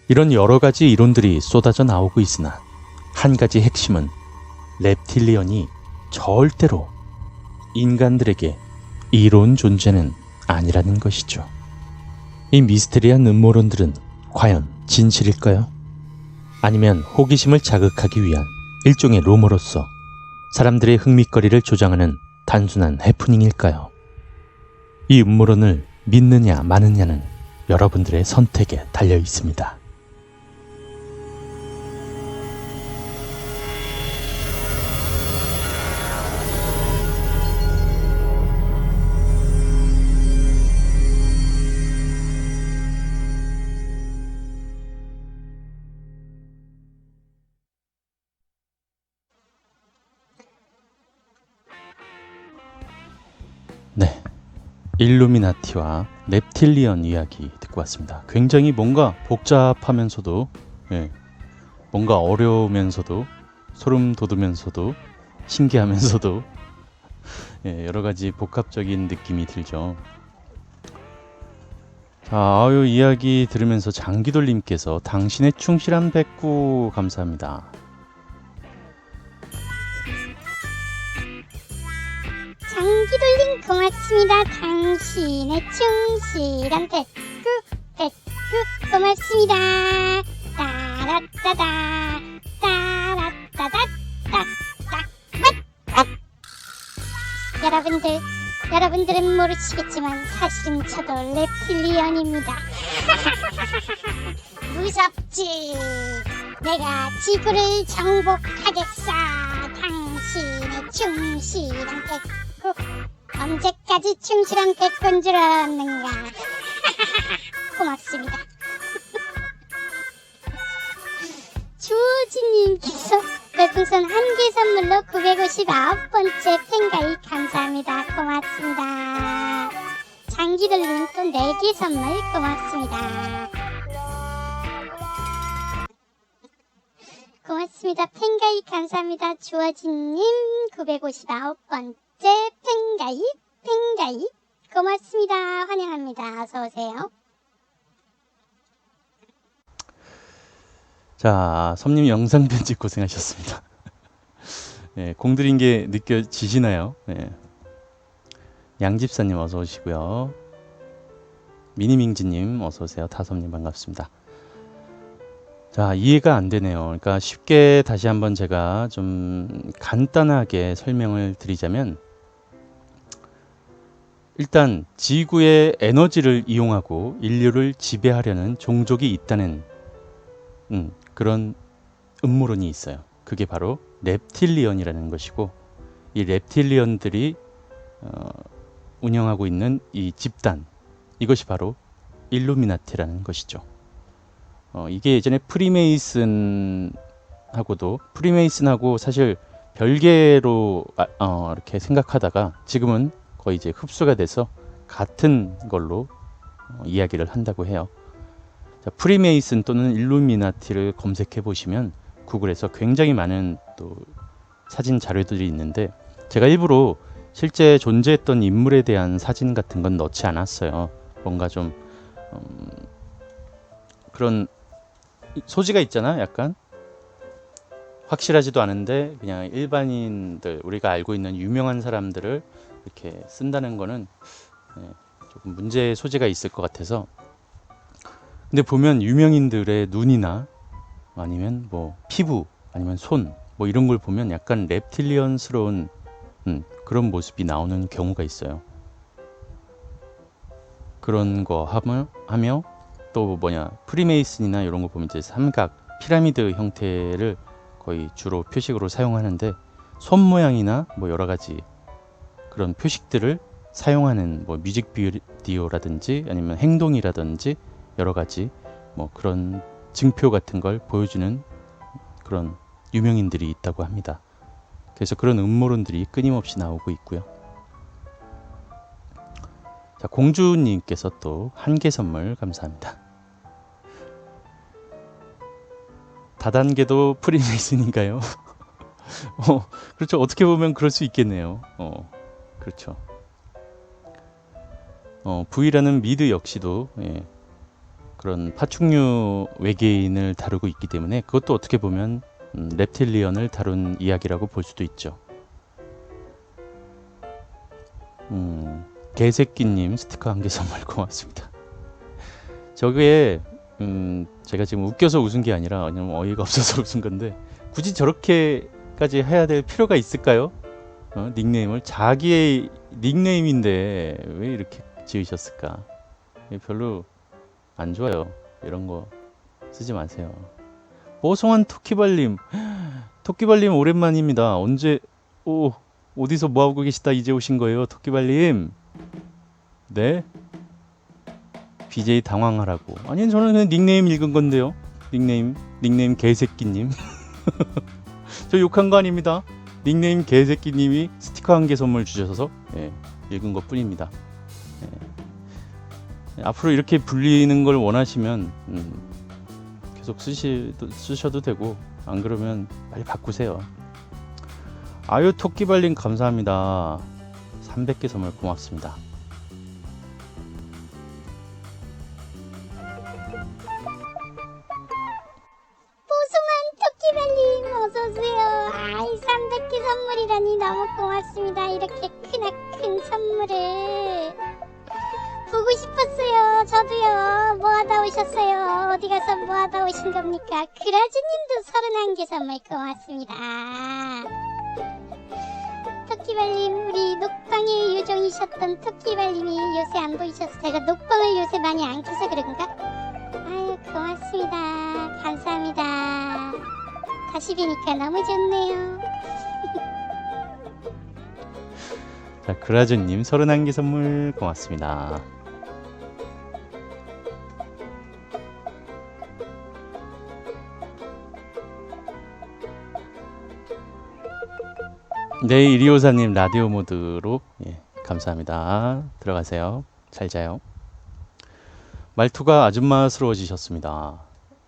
이런 여러 가지 이론들이 쏟아져 나오고 있으나 한 가지 핵심은 reptilian이 절대로 인간들에게 이로운 존재는 아니라는 것이죠. 이 미스테리한 음모론들은 과연 진실일까요? 아니면 호기심을 자극하기 위한 일종의 루머로서 사람들의 흥미거리를 조장하는 단순한 해프닝일까요? 이 음모론을 믿느냐 마느냐는 여러분들의 선택에 달려 있습니다. 네, 일루미나티와 reptilian 이야기 듣고 왔습니다. 굉장히 뭔가 복잡하면서도 뭔가 어려우면서도 소름 돋으면서도 신기하면서도 여러 가지 복합적인 느낌이 들죠. 자, 이야기 들으면서 장기돌님께서 당신의 충실한 백구 감사합니다. 장기돌림 고맙습니다. 당신의 충실한 백구 고맙습니다. 따라따다 따라따다 여러분들은 모르시겠지만 사실은 저도 reptilian입니다. 무섭지? 내가 지구를 정복하겠어. 당신의 충실한 백구. 언제까지 충실한 백구인 줄 알았는가? 고맙습니다. 주호진님께서 별풍선 1개 선물로 959번째 팬가입 감사합니다. 고맙습니다. 장기들님 또 4개 선물 고맙습니다. 고맙습니다. 팬가입 감사합니다. 주호진님 959번째 팬가입 고맙습니다. 환영합니다. 어서오세요. 자, 섬님 영상 편집 고생하셨습니다. 예, 공들인 게 느껴지시나요? 예. 양집사님 어서 오시고요. 미니밍지님 어서 오세요. 다솜님 반갑습니다. 자, 이해가 안 되네요. 그러니까 쉽게 다시 한번 제가 좀 간단하게 설명을 드리자면, 일단 지구의 에너지를 이용하고 인류를 지배하려는 종족이 있다는 그런 음모론이 있어요. 그게 바로 reptilian이라는 것이고, 이 reptilian들이 운영하고 있는 이 집단, 이것이 바로 일루미나티라는 것이죠. 이게 예전에 프리메이슨하고 사실 별개로 이렇게 생각하다가 지금은 거의 이제 흡수가 돼서 같은 걸로 이야기를 한다고 해요. 자, 프리메이슨 또는 일루미나티를 검색해 보시면 구글에서 굉장히 많은 또 사진 자료들이 있는데, 제가 일부러 실제 존재했던 인물에 대한 사진 같은 건 넣지 않았어요. 뭔가 좀 그런 소지가 있잖아. 약간 확실하지도 않은데 그냥 일반인들, 우리가 알고 있는 유명한 사람들을 이렇게 쓴다는 거는 조금 문제의 소지가 있을 것 같아서. 근데 보면 유명인들의 눈이나 아니면 뭐 피부 아니면 손 뭐 이런 걸 보면 약간 reptilian스러운 그런 모습이 나오는 경우가 있어요. 그런 거 하며 또 프리메이슨이나 이런 거 보면 이제 삼각 피라미드 형태를 거의 주로 표식으로 사용하는데, 손 모양이나 뭐 여러 가지 그런 표식들을 사용하는 뭐 뮤직비디오라든지 아니면 행동이라든지 여러 가지 뭐 그런 증표 같은 걸 보여주는 그런 유명인들이 있다고 합니다. 그래서 그런 음모론들이 끊임없이 나오고 있고요. 자, 공주님께서 또 1개 선물 감사합니다. 다단계도 프리메이슨인가요? 그렇죠. 어떻게 보면 그럴 수 있겠네요. 그렇죠. V라는 미드 역시도 그런 파충류 외계인을 다루고 있기 때문에 그것도 어떻게 보면 reptilian을 다룬 이야기라고 볼 수도 있죠. 개새끼님 스티커 1개 선물 고맙습니다. 저게 제가 지금 웃겨서 웃은 게 아니라 그냥 어이가 없어서 웃은 건데, 굳이 저렇게까지 해야 될 필요가 있을까요? 닉네임을 자기의 닉네임인데 왜 이렇게 지으셨을까? 별로 안 좋아요. 이런 거 쓰지 마세요. 뽀송한 토끼발님, 토끼발님 오랜만입니다. 어디서 뭐하고 계시다 이제 오신 거예요, 토끼발님? 네? BJ 당황하라고. 아니, 저는 그냥 닉네임 읽은 건데요. 닉네임 개새끼님. 저 욕한 거 아닙니다. 닉네임 개새끼님이 스티커 1개 선물 주셔서 읽은 것 뿐입니다. 앞으로 이렇게 불리는 걸 원하시면 계속 쓰셔도 되고, 안 그러면 빨리 바꾸세요. 아유, 토끼발님 감사합니다. 300개 선물 고맙습니다. 토끼발님 어서오세요. 300개 선물이라니 너무 고맙습니다. 이렇게 크나큰 선물을 보고 싶었어요. 저도요. 뭐하다 오셨어요? 어디 가서 뭐하다 오신 겁니까? 그라즈님도 31개 선물 고맙습니다. 토끼발님, 우리 녹방의 요정이셨던 토끼발님이 요새 안 보이셔서 제가 녹방을 요새 많이 안 켜서 그런가? 아유, 고맙습니다. 감사합니다. 다시 뵈니까 너무 좋네요. 자, 그라주님 31개 선물 고맙습니다. 네, 이리오사님 라디오 모드로 감사합니다. 들어가세요. 잘 자요. 말투가 아줌마스러워지셨습니다.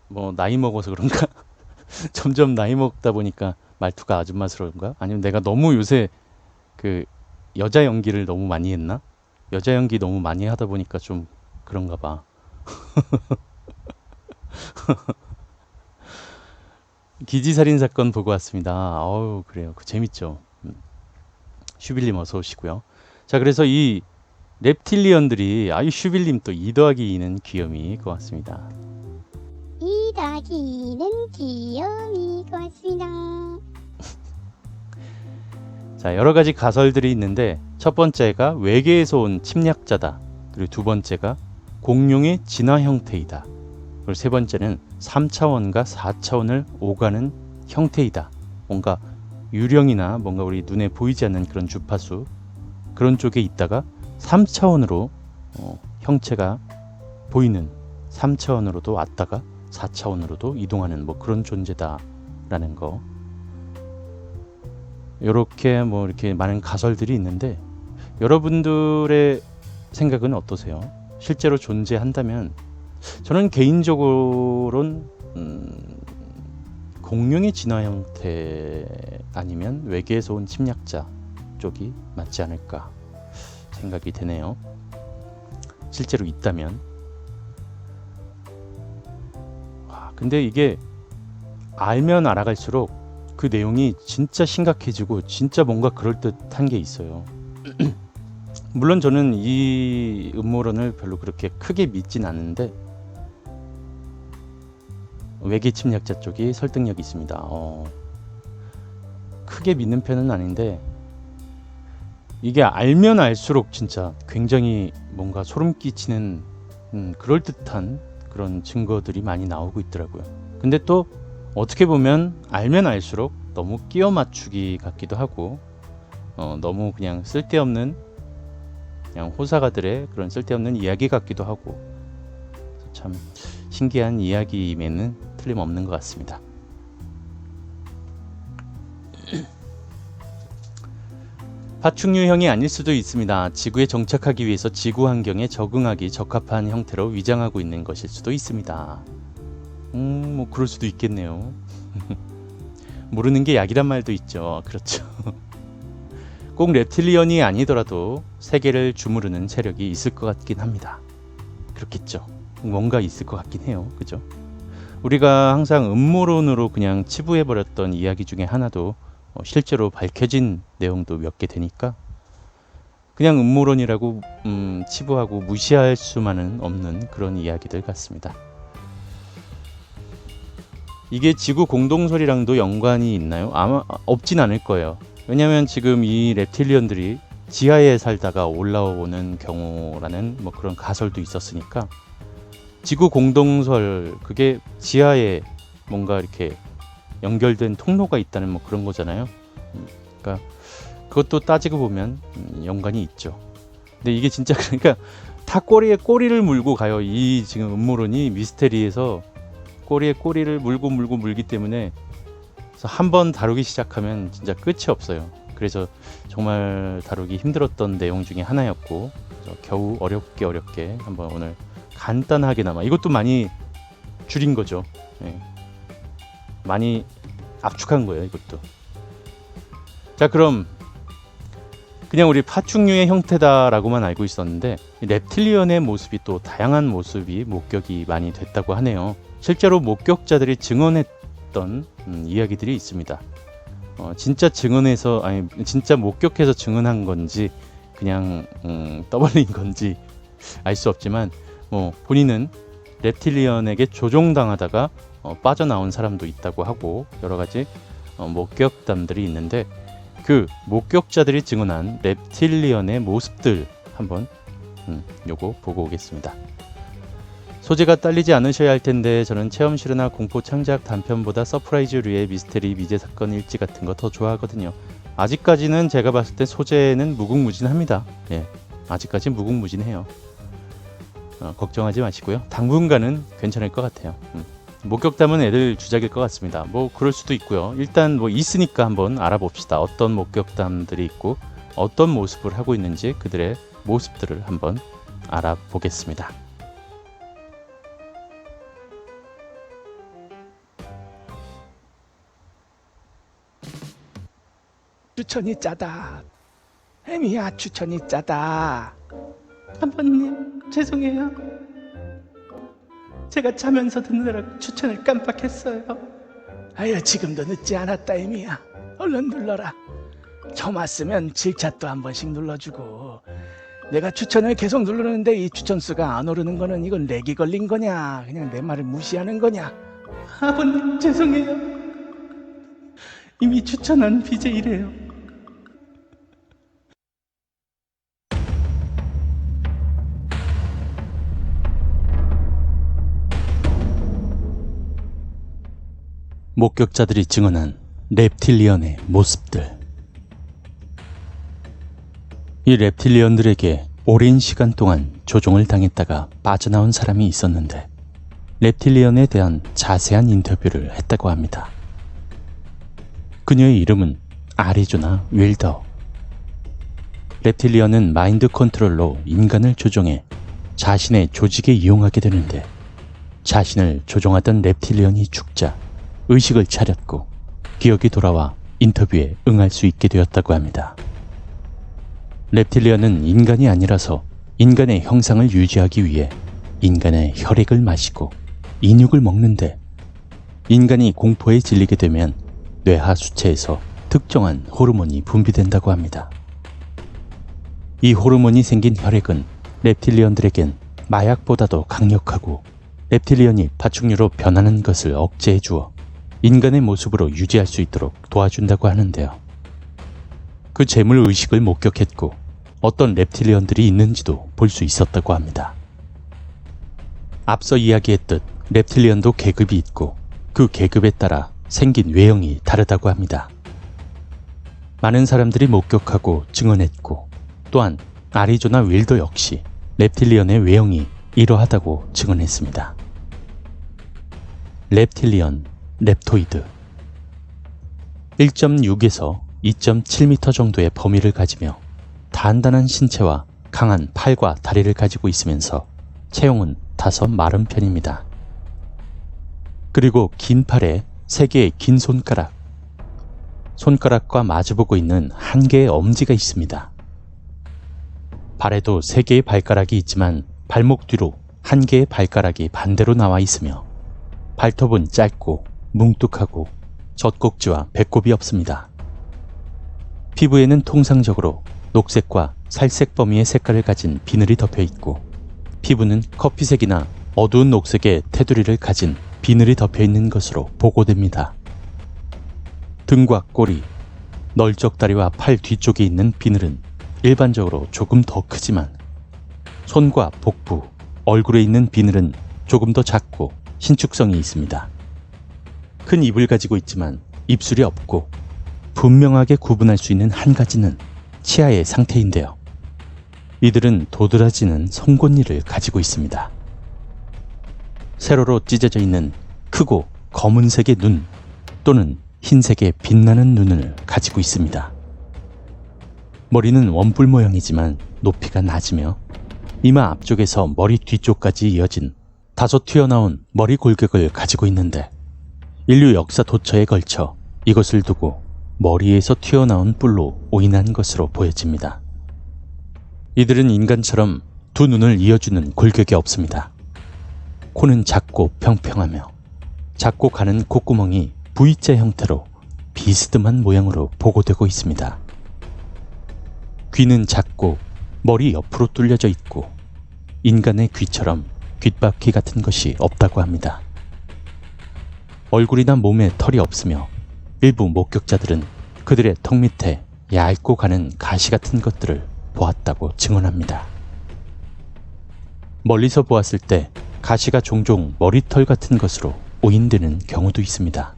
뭐 나이 먹어서 그런가? 점점 나이 먹다 보니까 말투가 아줌마스러운가? 아니면 내가 너무 요새 그 여자 연기를 너무 많이 했나? 여자 연기 너무 많이 하다 보니까 좀 그런가 봐. 기지살인 사건 보고 왔습니다. 어우, 그래요. 그 재밌죠. 슈빌님 어서 오시고요. 자, 그래서 이 reptilian들이 슈빌님 또 2 더하기 2는 귀염이 고맙습니다. 2 더하기 2는 귀염이 고맙습니다. 자, 여러 가지 가설들이 있는데 첫 번째가 외계에서 온 침략자다. 그리고 두 번째가 공룡의 진화 형태이다. 그리고 세 번째는 3차원과 4차원을 오가는 형태이다. 뭔가 유령이나 뭔가 우리 눈에 보이지 않는 그런 주파수 그런 쪽에 있다가 3차원으로 형체가 보이는 3차원으로도 왔다가 4차원으로도 이동하는 뭐 그런 존재다라는 거. 요렇게 뭐 이렇게 많은 가설들이 있는데 여러분들의 생각은 어떠세요? 실제로 존재한다면 저는 개인적으로는 공룡의 진화 형태 아니면 외계에서 온 침략자 쪽이 맞지 않을까 생각이 되네요. 실제로 있다면. 근데 이게 알면 알아갈수록 그 내용이 진짜 심각해지고 진짜 뭔가 그럴듯한 게 있어요. 물론 저는 이 음모론을 별로 그렇게 크게 믿진 않는데 외계 침략자 쪽이 설득력이 있습니다. 크게 믿는 편은 아닌데 이게 알면 알수록 진짜 굉장히 뭔가 소름 끼치는 그럴듯한 그런 증거들이 많이 나오고 있더라고요. 근데 또 어떻게 보면 알면 알수록 너무 끼워 맞추기 같기도 하고 너무 그냥 쓸데없는 그냥 호사가들의 그런 쓸데없는 이야기 같기도 하고 참 신기한 이야기임에는 틀림없는 것 같습니다. 파충류형이 아닐 수도 있습니다. 지구에 정착하기 위해서 지구 환경에 적응하기 적합한 형태로 위장하고 있는 것일 수도 있습니다. 뭐 그럴 수도 있겠네요. 모르는 게 약이란 말도 있죠. 그렇죠. 꼭 랩틸리언이 아니더라도 세계를 주무르는 세력이 있을 것 같긴 합니다. 그렇겠죠. 뭔가 있을 것 같긴 해요. 그죠? 우리가 항상 음모론으로 그냥 치부해버렸던 이야기 중에 하나도 실제로 밝혀진 내용도 몇 개 되니까 그냥 음모론이라고 치부하고 무시할 수만은 없는 그런 이야기들 같습니다. 이게 지구 공동설이랑도 연관이 있나요? 아마 없진 않을 거예요. 왜냐하면 지금 이 reptilian들이 지하에 살다가 올라오는 경우라는 뭐 그런 가설도 있었으니까 지구 공동설 그게 지하에 뭔가 이렇게 연결된 통로가 있다는 뭐 그런 거잖아요. 그러니까 그것도 따지고 보면 연관이 있죠. 근데 이게 진짜 그러니까 다 꼬리에 꼬리를 물고 가요. 이 지금 음모론이 미스테리에서 꼬리에 꼬리를 물기 때문에 한번 다루기 시작하면 진짜 끝이 없어요. 그래서 정말 다루기 힘들었던 내용 중에 하나였고 겨우 어렵게 한번 오늘 간단하게나마 이것도 많이 줄인 거죠. 네. 많이 압축한 거예요. 이것도. 자, 그럼 그냥 우리 파충류의 형태다라고만 알고 있었는데 reptilian의 모습이 또 다양한 모습이 목격이 많이 됐다고 하네요. 실제로 목격자들이 증언했던 이야기들이 있습니다. 진짜 증언해서 아니 진짜 목격해서 증언한 건지 그냥 떠벌린 건지 알 수 없지만 뭐 본인은 reptilian에게 조종당하다가 빠져나온 사람도 있다고 하고 여러 가지 목격담들이 있는데 그 목격자들이 증언한 reptilian의 모습들 한번 요거 보고 오겠습니다. 소재가 딸리지 않으셔야 할 텐데 저는 체험실이나 공포 창작 단편보다 서프라이즈류의 미스테리 미제 사건 일지 같은 거 더 좋아하거든요. 아직까지는 제가 봤을 때 소재는 무궁무진합니다. 예, 아직까지 무궁무진해요. 걱정하지 마시고요. 당분간은 괜찮을 것 같아요. 목격담은 애들 주작일 것 같습니다. 뭐 그럴 수도 있고요. 일단 뭐 있으니까 한번 알아봅시다. 어떤 목격담들이 있고 어떤 모습을 하고 있는지 그들의 모습들을 한번 알아보겠습니다. 추천이 짜다. 혜미야, 추천이 짜다. 한번님 죄송해요. 제가 자면서 듣느라 추천을 깜빡했어요. 아유, 지금도 늦지 않았다, 혜미야. 얼른 눌러라. 처음 왔으면 질차도 한 번씩 눌러주고. 내가 추천을 계속 누르는데 이 추천 수가 안 오르는 거는 이건 렉이 걸린 거냐, 그냥 내 말을 무시하는 거냐. 아버님 죄송해요. 이미 추천한 BJ래요. 목격자들이 증언한 reptilian의 모습들. 이 reptilian들에게 오랜 시간 동안 조종을 당했다가 빠져나온 사람이 있었는데 reptilian에 대한 자세한 인터뷰를 했다고 합니다. 그녀의 이름은 아리조나 윌더. reptilian은 마인드 컨트롤로 인간을 조종해 자신의 조직에 이용하게 되는데 자신을 조종하던 reptilian이 죽자 의식을 차렸고 기억이 돌아와 인터뷰에 응할 수 있게 되었다고 합니다. reptilian은 인간이 아니라서 인간의 형상을 유지하기 위해 인간의 혈액을 마시고 인육을 먹는데 인간이 공포에 질리게 되면 뇌하 수체에서 특정한 호르몬이 분비된다고 합니다. 이 호르몬이 생긴 혈액은 reptilian들에겐 마약보다도 강력하고 reptilian이 파충류로 변하는 것을 억제해 주어 인간의 모습으로 유지할 수 있도록 도와준다고 하는데요. 그 재물 의식을 목격했고 어떤 reptilian들이 있는지도 볼 수 있었다고 합니다. 앞서 이야기했듯 reptilian도 계급이 있고 그 계급에 따라 생긴 외형이 다르다고 합니다. 많은 사람들이 목격하고 증언했고 또한 아리조나 윌더 역시 reptilian의 외형이 이러하다고 증언했습니다. reptilian, 랩토이드 1.6에서 2.7m 정도의 범위를 가지며 단단한 신체와 강한 팔과 다리를 가지고 있으면서 체형은 다소 마른 편입니다. 그리고 긴 팔에 3개의 긴 손가락과 마주보고 있는 1개의 엄지가 있습니다. 발에도 3개의 발가락이 있지만 발목 뒤로 1개의 발가락이 반대로 나와 있으며 발톱은 짧고 뭉툭하고 젖꼭지와 배꼽이 없습니다. 피부에는 통상적으로 녹색과 살색 범위의 색깔을 가진 비늘이 덮여 있고 피부는 커피색이나 어두운 녹색의 테두리를 가진 비늘이 덮여 있는 것으로 보고됩니다. 등과 꼬리, 널쩍다리와 팔 뒤쪽에 있는 비늘은 일반적으로 조금 더 크지만 손과 복부, 얼굴에 있는 비늘은 조금 더 작고 신축성이 있습니다. 큰 입을 가지고 있지만 입술이 없고 분명하게 구분할 수 있는 한 가지는 치아의 상태인데요. 이들은 도드라지는 송곳니를 가지고 있습니다. 세로로 찢어져 있는 크고 검은색의 눈 또는 흰색의 빛나는 눈을 가지고 있습니다. 머리는 원뿔 모양이지만 높이가 낮으며 이마 앞쪽에서 머리 뒤쪽까지 이어진 다소 튀어나온 머리 골격을 가지고 있는데 인류 역사 도처에 걸쳐 이것을 두고 머리에서 튀어나온 뿔로 오인한 것으로 보여집니다. 이들은 인간처럼 두 눈을 이어주는 골격이 없습니다. 코는 작고 평평하며 작고 가는 콧구멍이 V자 형태로 비스듬한 모양으로 보고되고 있습니다. 귀는 작고 머리 옆으로 뚫려져 있고 인간의 귀처럼 귓바퀴 같은 것이 없다고 합니다. 얼굴이나 몸에 털이 없으며 일부 목격자들은 그들의 턱 밑에 얇고 가는 가시 같은 것들을 보았다고 증언합니다. 멀리서 보았을 때 가시가 종종 머리털 같은 것으로 오인되는 경우도 있습니다.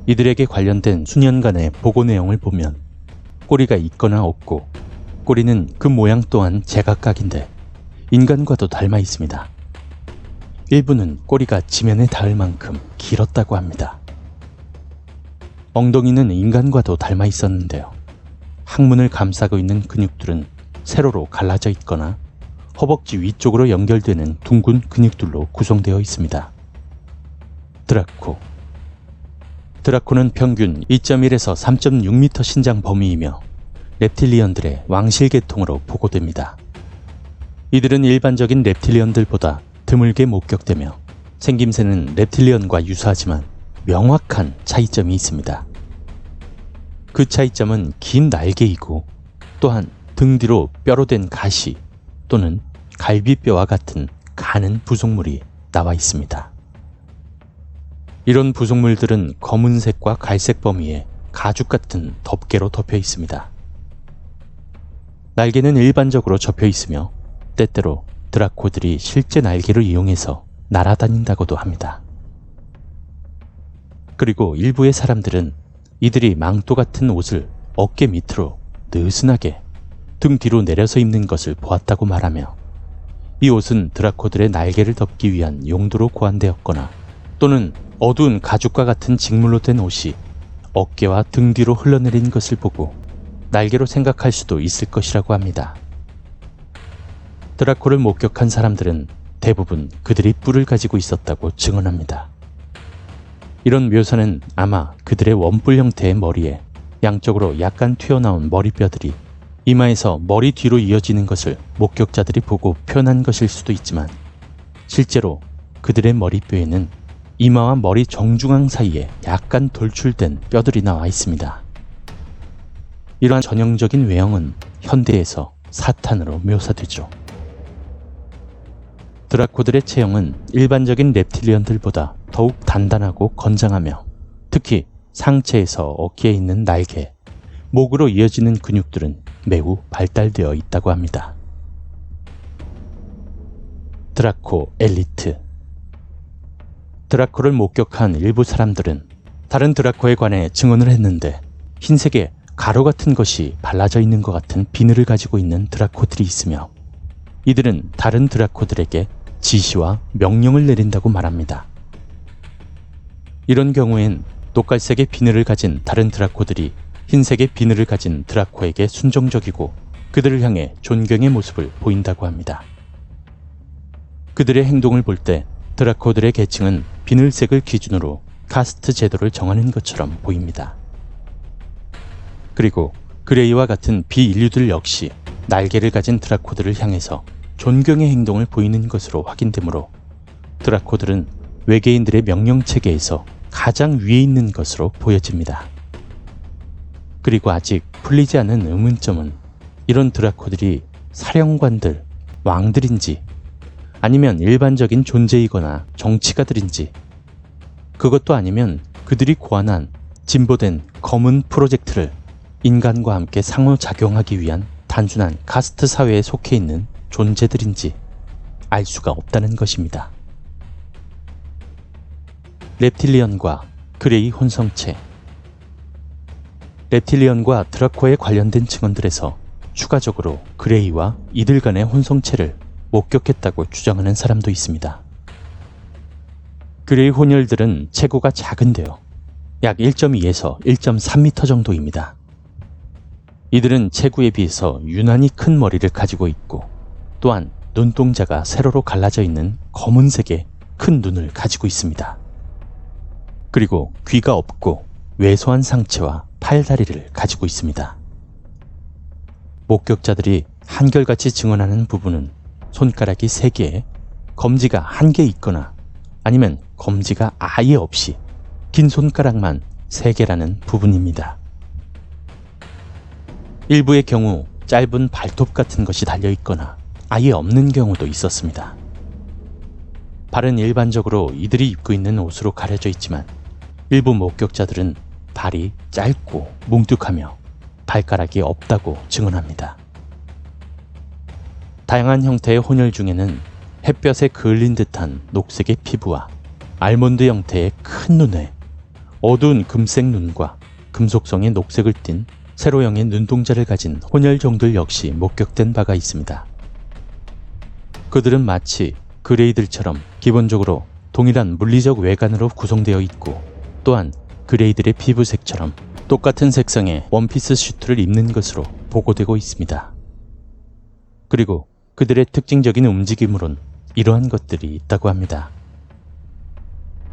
이들에게 관련된 수년간의 보고 내용을 보면 꼬리가 있거나 없고 꼬리는 그 모양 또한 제각각인데 인간과도 닮아 있습니다. 일부는 꼬리가 지면에 닿을 만큼 길었다고 합니다. 엉덩이는 인간과도 닮아 있었는데요. 항문을 감싸고 있는 근육들은 세로로 갈라져 있거나 허벅지 위쪽으로 연결되는 둥근 근육들로 구성되어 있습니다. 드라코는 평균 2.1에서 3.6m 신장 범위이며 reptilian들의 왕실 계통으로 보고됩니다. 이들은 일반적인 reptilian들보다 드물게 목격되며 생김새는 reptilian과 유사하지만 명확한 차이점이 있습니다. 그 차이점은 긴 날개이고 또한 등 뒤로 뼈로 된 가시 또는 갈비뼈와 같은 가는 부속물이 나와 있습니다. 이런 부속물들은 검은색과 갈색 범위에 가죽 같은 덮개로 덮여 있습니다. 날개는 일반적으로 접혀 있으며 때때로 드라코들이 실제 날개를 이용해서 날아다닌다고도 합니다. 그리고 일부의 사람들은 이들이 망토 같은 옷을 어깨 밑으로 느슨하게 등 뒤로 내려서 입는 것을 보았다고 말하며 이 옷은 드라코들의 날개를 덮기 위한 용도로 고안되었거나 또는 어두운 가죽과 같은 직물로 된 옷이 어깨와 등 뒤로 흘러내린 것을 보고 날개로 생각할 수도 있을 것이라고 합니다. 드라코를 목격한 사람들은 대부분 그들이 뿔을 가지고 있었다고 증언합니다. 이런 묘사는 아마 그들의 원뿔 형태의 머리에 양쪽으로 약간 튀어나온 머리뼈들이 이마에서 머리 뒤로 이어지는 것을 목격자들이 보고 표현한 것일 수도 있지만 실제로 그들의 머리뼈에는 이마와 머리 정중앙 사이에 약간 돌출된 뼈들이 나와 있습니다. 이러한 전형적인 외형은 현대에서 사탄으로 묘사되죠. 드라코들의 체형은 일반적인 reptilian들보다 더욱 단단하고 건장하며 특히 상체에서 어깨에 있는 날개, 목으로 이어지는 근육들은 매우 발달되어 있다고 합니다. 드라코 엘리트. 드라코를 목격한 일부 사람들은 다른 드라코에 관해 증언을 했는데 흰색의 가루 같은 것이 발라져 있는 것 같은 비늘을 가지고 있는 드라코들이 있으며 이들은 다른 드라코들에게 지시와 명령을 내린다고 말합니다. 이런 경우엔 녹갈색의 비늘을 가진 다른 드라코들이 흰색의 비늘을 가진 드라코에게 순종적이고 그들을 향해 존경의 모습을 보인다고 합니다. 그들의 행동을 볼 때 드라코들의 계층은 비늘색을 기준으로 카스트 제도를 정하는 것처럼 보입니다. 그리고 그레이와 같은 비인류들 역시 날개를 가진 드라코들을 향해서 존경의 행동을 보이는 것으로 확인되므로 드라코들은 외계인들의 명령체계에서 가장 위에 있는 것으로 보여집니다. 그리고 아직 풀리지 않은 의문점은 이런 드라코들이 사령관들, 왕들인지 아니면 일반적인 존재이거나 정치가들인지 그것도 아니면 그들이 고안한 진보된 검은 프로젝트를 인간과 함께 상호작용하기 위한 단순한 카스트 사회에 속해 있는 존재들인지 알 수가 없다는 것입니다. reptilian과 그레이 혼성체. reptilian과 드라코에 관련된 증언들에서 추가적으로 그레이와 이들 간의 혼성체를 목격했다고 주장하는 사람도 있습니다. 그레이 혼혈들은 체구가 작은데요. 약 1.2에서 1.3m 정도입니다. 이들은 체구에 비해서 유난히 큰 머리를 가지고 있고 또한 눈동자가 세로로 갈라져 있는 검은색의 큰 눈을 가지고 있습니다. 그리고 귀가 없고 왜소한 상체와 팔다리를 가지고 있습니다. 목격자들이 한결같이 증언하는 부분은 손가락이 3개, 검지가 1개 있거나 아니면 검지가 아예 없이 긴 손가락만 3개라는 부분입니다. 일부의 경우 짧은 발톱 같은 것이 달려있거나 아예 없는 경우도 있었습니다. 발은 일반적으로 이들이 입고 있는 옷으로 가려져 있지만 일부 목격자들은 발이 짧고 뭉툭하며 발가락이 없다고 증언합니다. 다양한 형태의 혼혈 중에는 햇볕에 그을린 듯한 녹색의 피부와 알몬드 형태의 큰 눈에 어두운 금색 눈과 금속성의 녹색을 띤 세로형의 눈동자를 가진 혼혈 종들 역시 목격된 바가 있습니다. 그들은 마치 그레이들처럼 기본적으로 동일한 물리적 외관으로 구성되어 있고, 또한 그레이들의 피부색처럼 똑같은 색상의 원피스 슈트를 입는 것으로 보고되고 있습니다. 그리고 그들의 특징적인 움직임으론 이러한 것들이 있다고 합니다.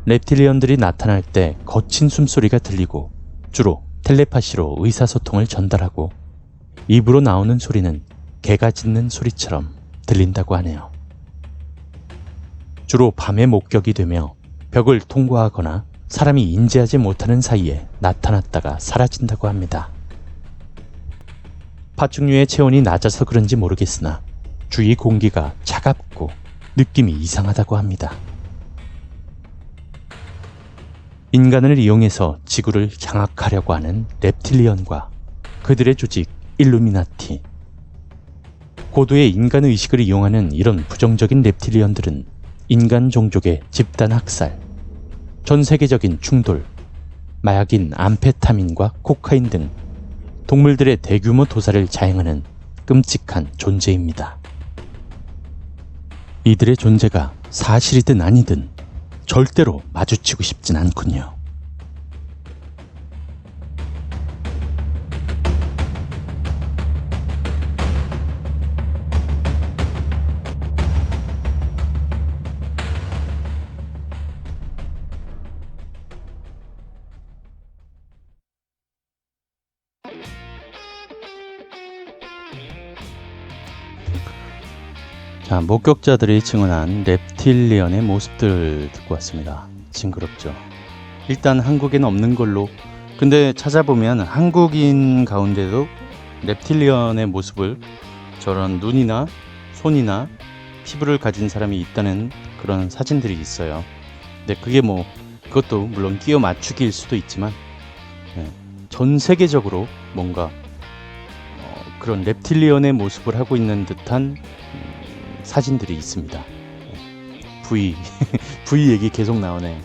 reptilian들이 나타날 때 거친 숨소리가 들리고 주로 텔레파시로 의사소통을 전달하고, 입으로 나오는 소리는 개가 짖는 소리처럼 들린다고 하네요. 주로 밤에 목격이 되며 벽을 통과하거나 사람이 인지하지 못하는 사이에 나타났다가 사라진다고 합니다. 파충류의 체온이 낮아서 그런지 모르겠으나 주위 공기가 차갑고 느낌이 이상하다고 합니다. 인간을 이용해서 지구를 장악하려고 하는 reptilian과 그들의 조직 일루미나티. 고도의 인간 의식을 이용하는 이런 부정적인 reptilian들은 인간 종족의 집단 학살, 전 세계적인 충돌, 마약인 암페타민과 코카인 등 동물들의 대규모 도살을 자행하는 끔찍한 존재입니다. 이들의 존재가 사실이든 아니든 절대로 마주치고 싶진 않군요. 자, 목격자들이 증언한 reptilian의 모습들 듣고 왔습니다. 징그럽죠. 일단 한국에는 없는 걸로, 근데 찾아보면 한국인 가운데도 reptilian의 모습을, 저런 눈이나 손이나 피부를 가진 사람이 있다는 그런 사진들이 있어요. 근데 그게 뭐 그것도 물론 끼워 맞추기일 수도 있지만, 전 세계적으로 뭔가 그런 reptilian의 모습을 하고 있는 듯한 사진들이 있습니다. V V 얘기 계속 나오네.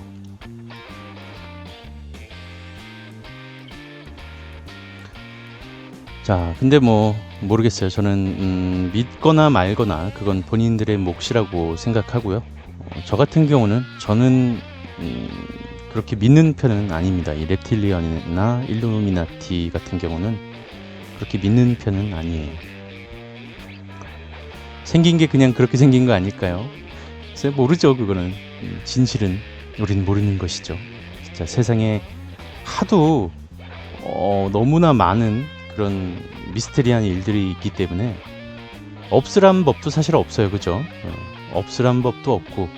자, 근데 뭐 모르겠어요. 저는 믿거나 말거나 그건 본인들의 몫이라고 생각하고요. 저 같은 경우는 저는 그렇게 믿는 편은 아닙니다. 이 reptilian이나 일루미나티 같은 경우는 그렇게 믿는 편은 아니에요. 생긴 게 그냥 그렇게 생긴 거 아닐까요? 글쎄 모르죠. 그거는 진실은 우린 모르는 것이죠. 진짜 세상에 하도 너무나 많은 그런 미스테리한 일들이 있기 때문에 없으란 법도 사실 없어요. 그죠? 없으란 법도 없고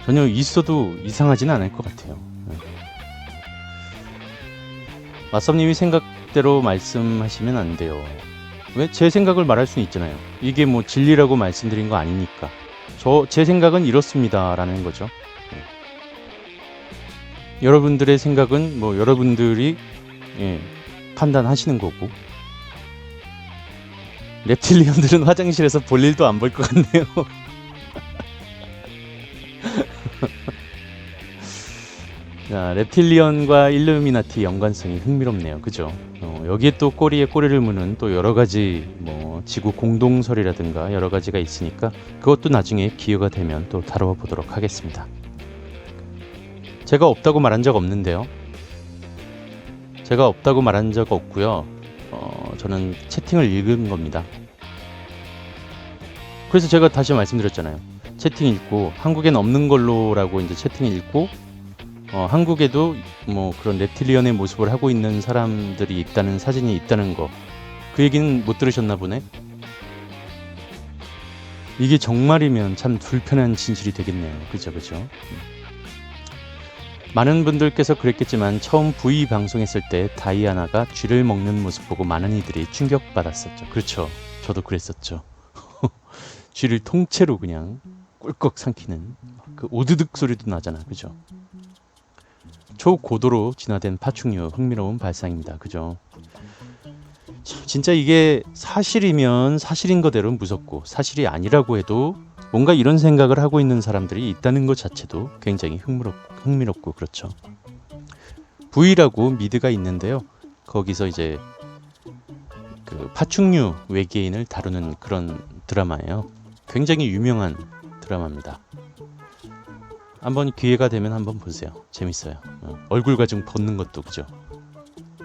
전혀 있어도 이상하지는 않을 것 같아요. 마썸님이 생각대로 말씀하시면 안 돼요. 왜? 제 생각을 말할 수는 있잖아요. 이게 뭐 진리라고 말씀드린 거 아니니까. 제 생각은 이렇습니다 라는 거죠. 여러분들의 생각은 뭐 여러분들이 판단하시는 거고, reptilian들은 화장실에서 볼 일도 안 볼 것 같네요. 자, reptilian과 일루미나티 연관성이 흥미롭네요. 그죠? 여기에 또 꼬리에 꼬리를 무는 또 여러 가지 뭐 지구 공동설이라든가 여러 가지가 있으니까 그것도 나중에 기회가 되면 또 다뤄보도록 하겠습니다. 제가 없다고 말한 적 없는데요. 제가 없다고 말한 적 없고요. 저는 채팅을 읽은 겁니다. 그래서 제가 다시 말씀드렸잖아요. 채팅 읽고 한국엔 없는 걸로라고 이제 채팅 읽고 한국에도 뭐 그런 reptilian의 모습을 하고 있는 사람들이 있다는 사진이 있다는 거, 그 얘기는 못 들으셨나 보네. 이게 정말이면 참 불편한 진실이 되겠네요. 그죠? 많은 분들께서 그랬겠지만 처음 V 방송했을 때 다이아나가 쥐를 먹는 모습 보고 많은 이들이 충격받았었죠. 그렇죠. 저도 그랬었죠. 쥐를 통째로 그냥 꿀꺽 삼키는 그 오드득 소리도 나잖아. 그죠? 초고도로 진화된 파충류 흥미로운 발상입니다. 그죠? 참, 진짜 이게 사실이면 사실인 거대로 무섭고 사실이 아니라고 해도 뭔가 이런 생각을 하고 있는 사람들이 있다는 것 자체도 굉장히 흥미롭고 그렇죠. V라고 미드가 있는데요. 거기서 이제 그 파충류 외계인을 다루는 그런 드라마예요. 굉장히 유명한 드라마입니다. 한번 기회가 되면 한번 보세요. 재밌어요. 얼굴 가좀 벗는 것도 그죠.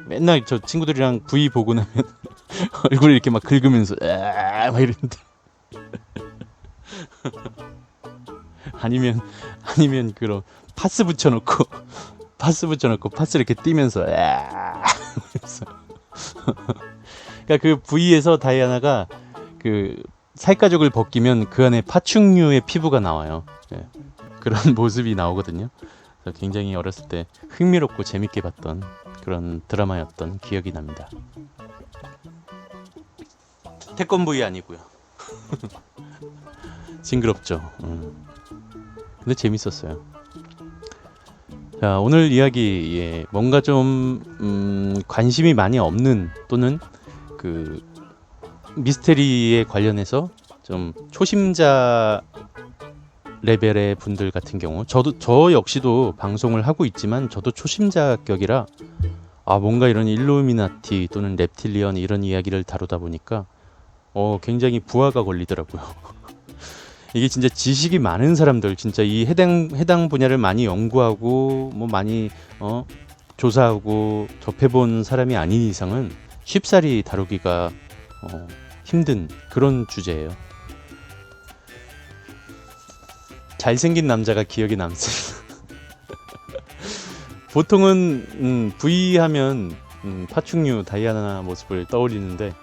맨날 저 친구들이랑 V 보고 나면 얼굴 이렇게 막 긁으면서 막 이러는데 아니면 그런 파스 붙여놓고 파스 이렇게 띄면서 이러면서 그러니까 그 V에서 다이아나가 그 살가죽을 벗기면 그 안에 파충류의 피부가 나와요. 네. 그런 모습이 나오거든요. 그래서 굉장히 어렸을 때 흥미롭고 재밌게 봤던 그런 드라마였던 기억이 납니다. 태권브이 아니고요. 징그럽죠. 근데 재밌었어요. 자, 오늘 이야기 뭔가 좀 관심이 많이 없는 또는 그 미스테리에 관련해서 좀 초심자 레벨의 분들 같은 경우 저 역시도 방송을 하고 있지만 저도 초심자격이라 뭔가 이런 일루미나티 또는 reptilian 이런 이야기를 다루다 보니까 굉장히 부하가 걸리더라고요. 이게 진짜 지식이 많은 사람들 진짜 이 해당 분야를 많이 연구하고 뭐 많이 조사하고 접해본 사람이 아닌 이상은 쉽사리 다루기가 힘든 그런 주제예요. 잘생긴 남자가 기억에 남습니다. 보통은 V 하면 파충류 다이아나 모습을 떠올리는데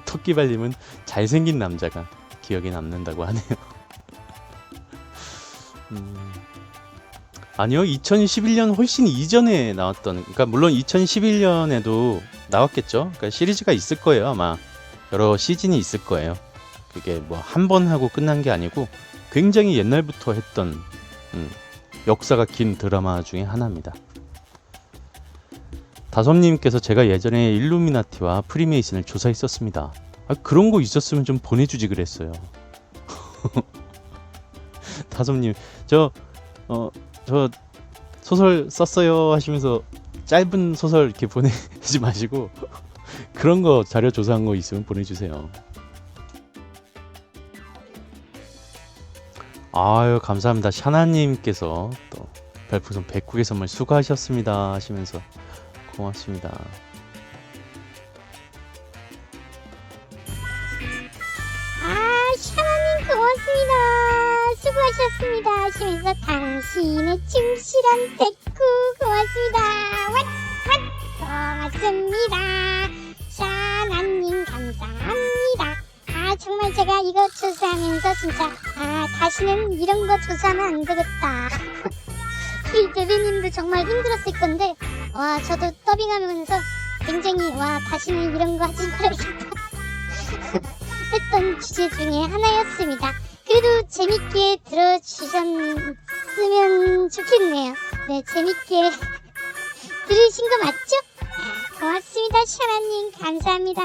토끼발님은 잘생긴 남자가 기억에 남는다고 하네요. 아니요, 2011년 훨씬 이전에 나왔던, 그러니까 물론 2011년에도 나왔겠죠. 그러니까 시리즈가 있을 거예요. 아마 여러 시즌이 있을 거예요. 그게 뭐 한 번 하고 끝난 게 아니고 굉장히 옛날부터 했던 역사가 긴 드라마 중에 하나입니다. 다솜님께서 제가 예전에 일루미나티와 프리메이슨을 조사했었습니다. 그런 거 있었으면 좀 보내주지 그랬어요. 다솜님, 저 소설 썼어요 하시면서 짧은 소설 이렇게 보내지 마시고 그런 거 자료 조사한 거 있으면 보내주세요. 아유, 감사합니다. 샤나님께서 또 별풍선 100국의 선물 수고하셨습니다 하시면서 고맙습니다. 샤나님 고맙습니다. 수고하셨습니다 하시면서 당신의 충실한 백구 고맙습니다. 고맙습니다. 샤나님 감사합니다. 정말 제가 이거 조사하면서 진짜 다시는 이런 거 조사하면 안 되겠다. 이 대리님도 정말 힘들었을 건데 저도 더빙하면서 굉장히 다시는 이런 거 하지 말아야겠다 했던 주제 중에 하나였습니다. 그래도 재밌게 들어주셨으면 좋겠네요. 네, 재밌게 들으신 거 맞죠? 고맙습니다. 샤라님 감사합니다.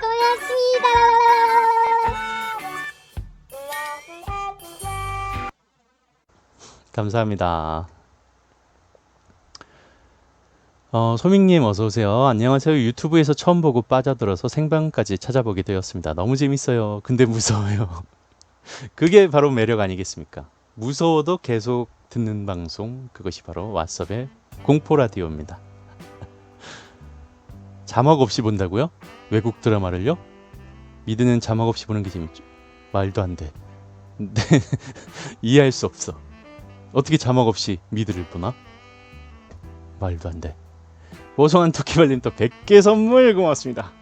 고맙습니다. 감사합니다. 소밍님 어서오세요. 안녕하세요. 유튜브에서 처음 보고 빠져들어서 생방까지 찾아보게 되었습니다. 너무 재밌어요. 근데 무서워요. 그게 바로 매력 아니겠습니까? 무서워도 계속 듣는 방송, 그것이 바로 왓썹의 공포라디오입니다. 자막 없이 본다고요? 외국 드라마를요? 미드는 자막 없이 보는 게 재밌죠. 말도 안 돼. 네, 이해할 수 없어. 어떻게 자막 없이 미드를 보나? 말도 안 돼. 보송한 토끼발님 또 100개 선물 고맙습니다.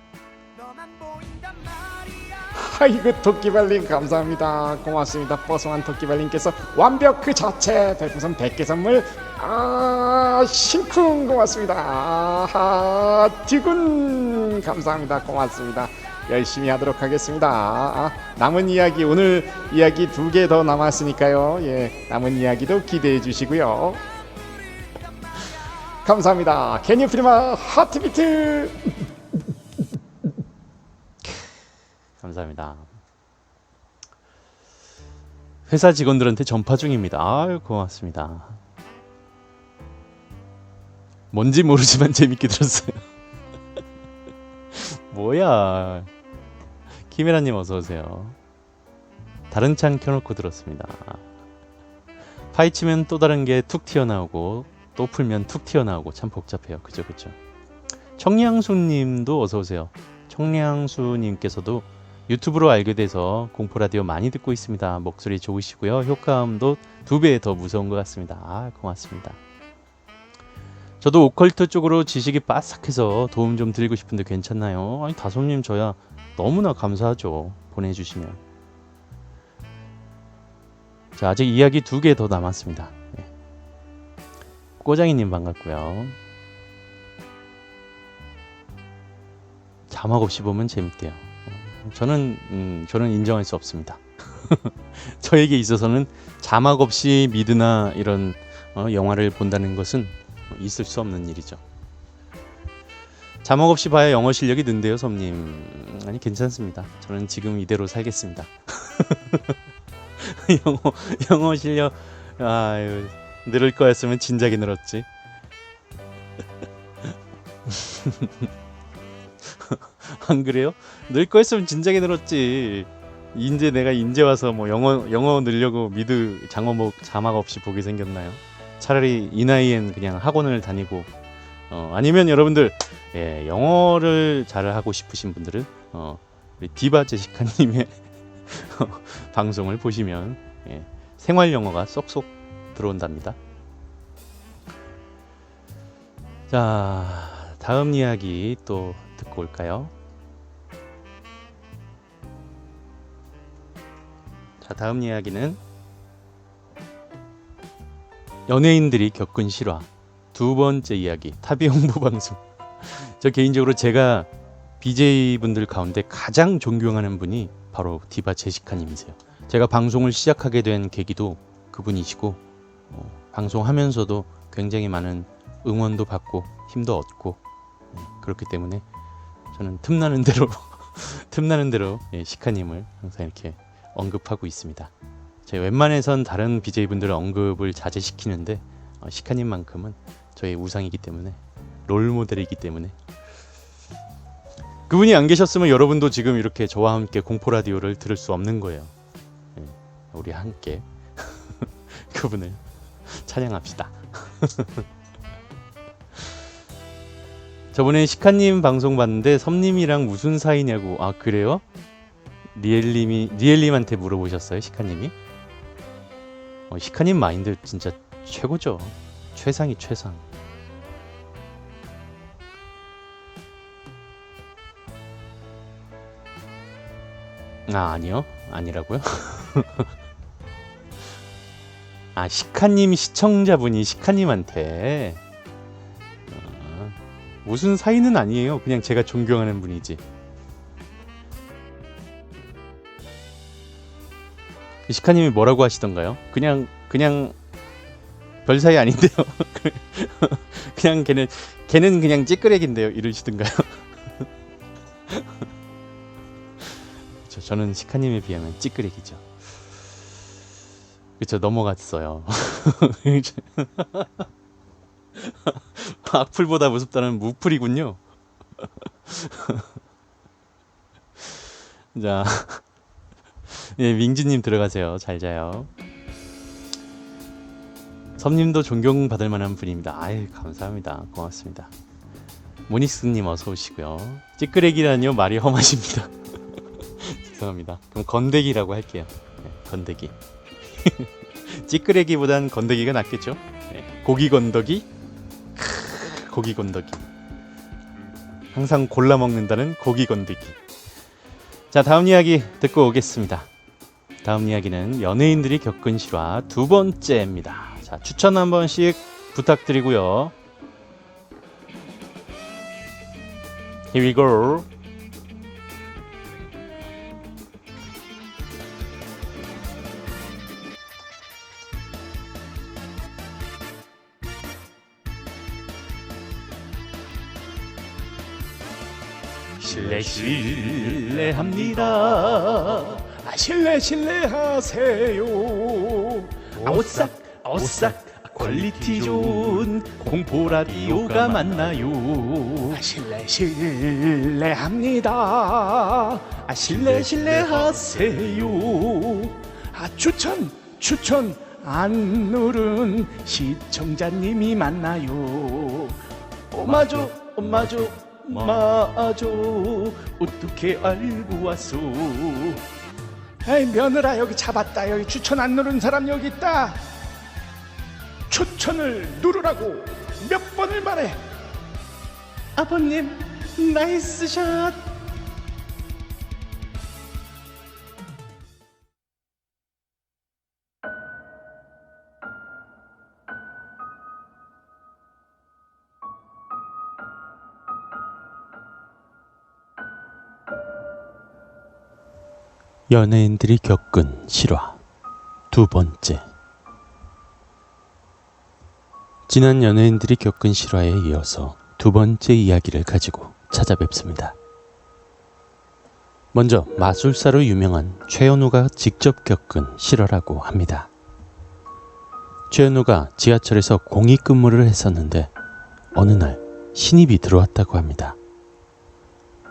아이고 토끼발님 감사합니다. 고맙습니다. 뽀송한 토끼발님께서 완벽 그 자체 별풍선 100개 선물 심쿵 고맙습니다. 디군 감사합니다. 고맙습니다. 열심히 하도록 하겠습니다. 남은 이야기 오늘 이야기 2개 더 남았으니까요. 예, 남은 이야기도 기대해 주시고요. 감사합니다. 개니 프리마 하트비트. 감사합니다. 회사 직원들한테 전파 중입니다. 아유, 고맙습니다. 뭔지 모르지만 재밌게 들었어요. 뭐야. 키메라님 어서오세요. 다른 창 켜놓고 들었습니다. 파헤치면 또 다른 게 툭 튀어나오고 또 풀면 툭 튀어나오고 참 복잡해요. 그죠 그죠. 청량수님도 어서오세요. 청량수님께서도 유튜브로 알게 돼서 공포라디오 많이 듣고 있습니다. 목소리 좋으시고요. 효과음도 2배 더 무서운 것 같습니다. 아, 고맙습니다. 저도 오컬트 쪽으로 지식이 빠삭해서 도움 좀 드리고 싶은데 괜찮나요? 아니, 다솜님 저야 너무나 감사하죠. 보내주시면. 자, 아직 이야기 2개 더 남았습니다. 네. 꼬장이님 반갑고요. 자막 없이 보면 재밌대요. 저는 인정할 수 없습니다. 저에게 있어서는 자막 없이 미드나 이런 영화를 본다는 것은 있을 수 없는 일이죠. 자막 없이 봐야 영어 실력이 는데요, 섬님. 아니, 괜찮습니다. 저는 지금 이대로 살겠습니다. 영어 실력 아유, 늘을 거였으면 진작에 늘었지. 안 그래요? 늘 거였으면 진작에 늘었지. 인제 내가 인제 와서 뭐 영어 늘려고 미드 자막 없이 보게 생겼나요? 차라리 이 나이엔 그냥 학원을 다니고 아니면 여러분들 영어를 잘 하고 싶으신 분들은 우리 디바 제시카님의 방송을 보시면 생활 영어가 쏙쏙 들어온답니다. 자, 다음 이야기 또 듣고 올까요? 자, 다음 이야기는 연예인들이 겪은 실화 2번째 이야기, 타비 홍보 방송. 저 개인적으로 제가 BJ분들 가운데 가장 존경하는 분이 바로 디바 제시카님이세요. 제가 방송을 시작하게 된 계기도 그분이시고 방송하면서도 굉장히 많은 응원도 받고 힘도 얻고 그렇기 때문에 저는 틈나는 대로 시카님을 항상 이렇게 언급하고 있습니다. 제가 웬만해선 다른 BJ분들 언급을 자제시키는데 시카님만큼은 저의 우상이기 때문에, 롤모델이기 때문에. 그분이 안 계셨으면 여러분도 지금 이렇게 저와 함께 공포라디오를 들을 수 없는 거예요. 우리 함께 그분을 찬양합시다. 저번에 시카님 방송 봤는데 섬님이랑 무슨 사이냐고. 아, 그래요? 리엘님한테 물어보셨어요, 시카님이? 시카님 마인드 진짜 최고죠. 최상이 최상. 아니요. 아니라고요? 아, 시카님 시청자분이 시카님한테 무슨 사이는 아니에요. 그냥 제가 존경하는 분이지. 시카님이 뭐라고 하시던가요? 그냥 별 사이 아닌데요. 그냥 걔는 그냥 찌끄레기인데요. 이러시던가요? 저는 시카님에 비하면 찌끄레기죠. 그쵸, 넘어갔어요. 악플보다 무섭다는 무플이군요. 자, 밍지님 들어가세요. 잘 자요. 섬님도 존경받을 만한 분입니다. 아유, 감사합니다. 고맙습니다. 모닉스님 어서 오시고요. 찌끄레기라니요? 말이 험하십니다. 죄송합니다. 그럼 건데기라고 할게요. 건데기. 찌끄레기보단 건데기가 낫겠죠? 고기 건더기? 고기 건더기. 항상 골라 먹는다는 고기 건더기. 자, 다음 이야기 듣고 오겠습니다. 다음 이야기는 연예인들이 겪은 실화 2번째입니다. 자, 추천 한 번씩 부탁드리고요. Here we go. 실례합니다. 실례하세요. 오싹 퀄리티 좋은 공포라디오가 맞나요? 실례합니다. 실례하세요. 추천 안 누른 시청자님이 맞나요? 맞아 어떻게 알고 왔어? 에이, 며느라 여기 잡았다. 여기 추천 안 누른 사람 여기 있다. 추천을 누르라고 몇 번을 말해. 아버님 나이스 샷. 연예인들이 겪은 실화 두 번째. 지난 연예인들이 겪은 실화에 이어서 두 번째 이야기를 가지고 찾아뵙습니다. 먼저 마술사로 유명한 최현우가 직접 겪은 실화라고 합니다. 최현우가 지하철에서 공익근무를 했었는데 어느 날 신입이 들어왔다고 합니다.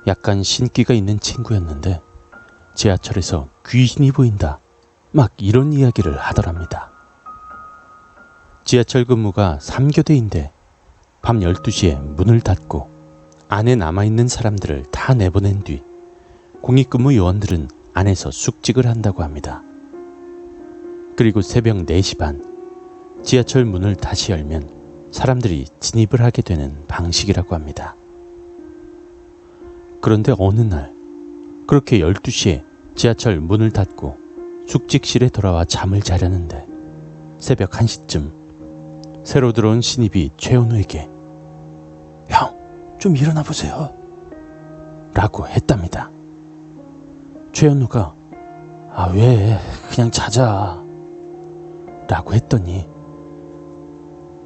약간 신기가 있는 친구였는데 지하철에서 귀신이 보인다, 막 이런 이야기를 하더랍니다. 지하철 근무가 3교대인데 밤 12시에 문을 닫고 안에 남아있는 사람들을 다 내보낸 뒤 공익근무 요원들은 안에서 숙직을 한다고 합니다. 그리고 새벽 4시 반 지하철 문을 다시 열면 사람들이 진입을 하게 되는 방식이라고 합니다. 그런데 어느 날 그렇게 12시에 지하철 문을 닫고 숙직실에 돌아와 잠을 자려는데 새벽 1시쯤 새로 들어온 신입이 최현우에게 형, 좀 일어나 보세요 라고 했답니다. 최현우가 왜? 그냥 자자 라고 했더니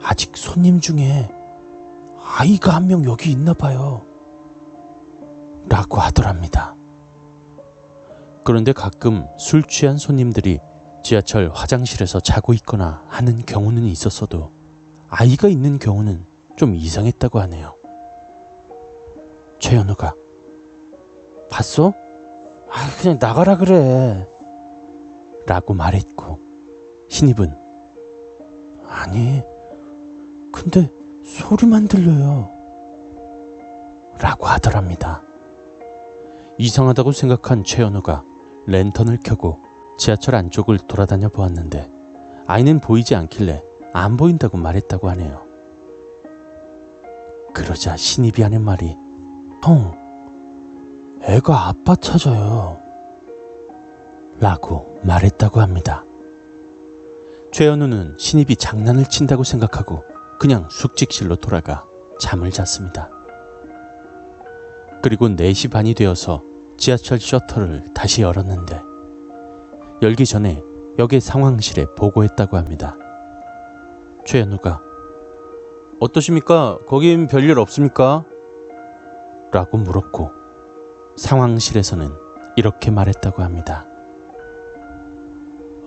아직 손님 중에 아이가 한 명 여기 있나 봐요 라고 하더랍니다. 그런데 가끔 술 취한 손님들이 지하철 화장실에서 자고 있거나 하는 경우는 있었어도 아이가 있는 경우는 좀 이상했다고 하네요. 최현우가 봤어? 그냥 나가라 그래 라고 말했고 신입은 아니 근데 소리만 들려요 라고 하더랍니다. 이상하다고 생각한 최현우가 랜턴을 켜고 지하철 안쪽을 돌아다녀 보았는데 아이는 보이지 않길래 안 보인다고 말했다고 하네요. 그러자 신입이 하는 말이 형, 애가 아빠 찾아요 라고 말했다고 합니다. 최현우는 신입이 장난을 친다고 생각하고 그냥 숙직실로 돌아가 잠을 잤습니다. 그리고 4시 반이 되어서 지하철 셔터를 다시 열었는데 열기 전에 역의 상황실에 보고했다고 합니다. 최현우가 어떠십니까? 거긴 별일 없습니까? 라고 물었고 상황실에서는 이렇게 말했다고 합니다.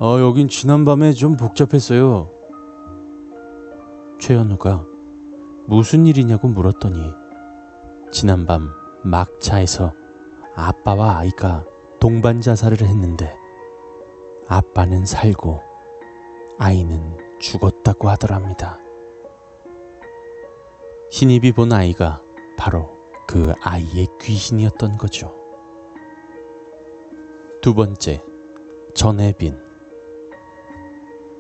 여긴 지난밤에 좀 복잡했어요. 최현우가 무슨 일이냐고 물었더니 지난밤 막차에서 아빠와 아이가 동반 자살을 했는데 아빠는 살고 아이는 죽었다고 하더랍니다. 신입이 본 아이가 바로 그 아이의 귀신이었던 거죠. 두 번째, 전혜빈.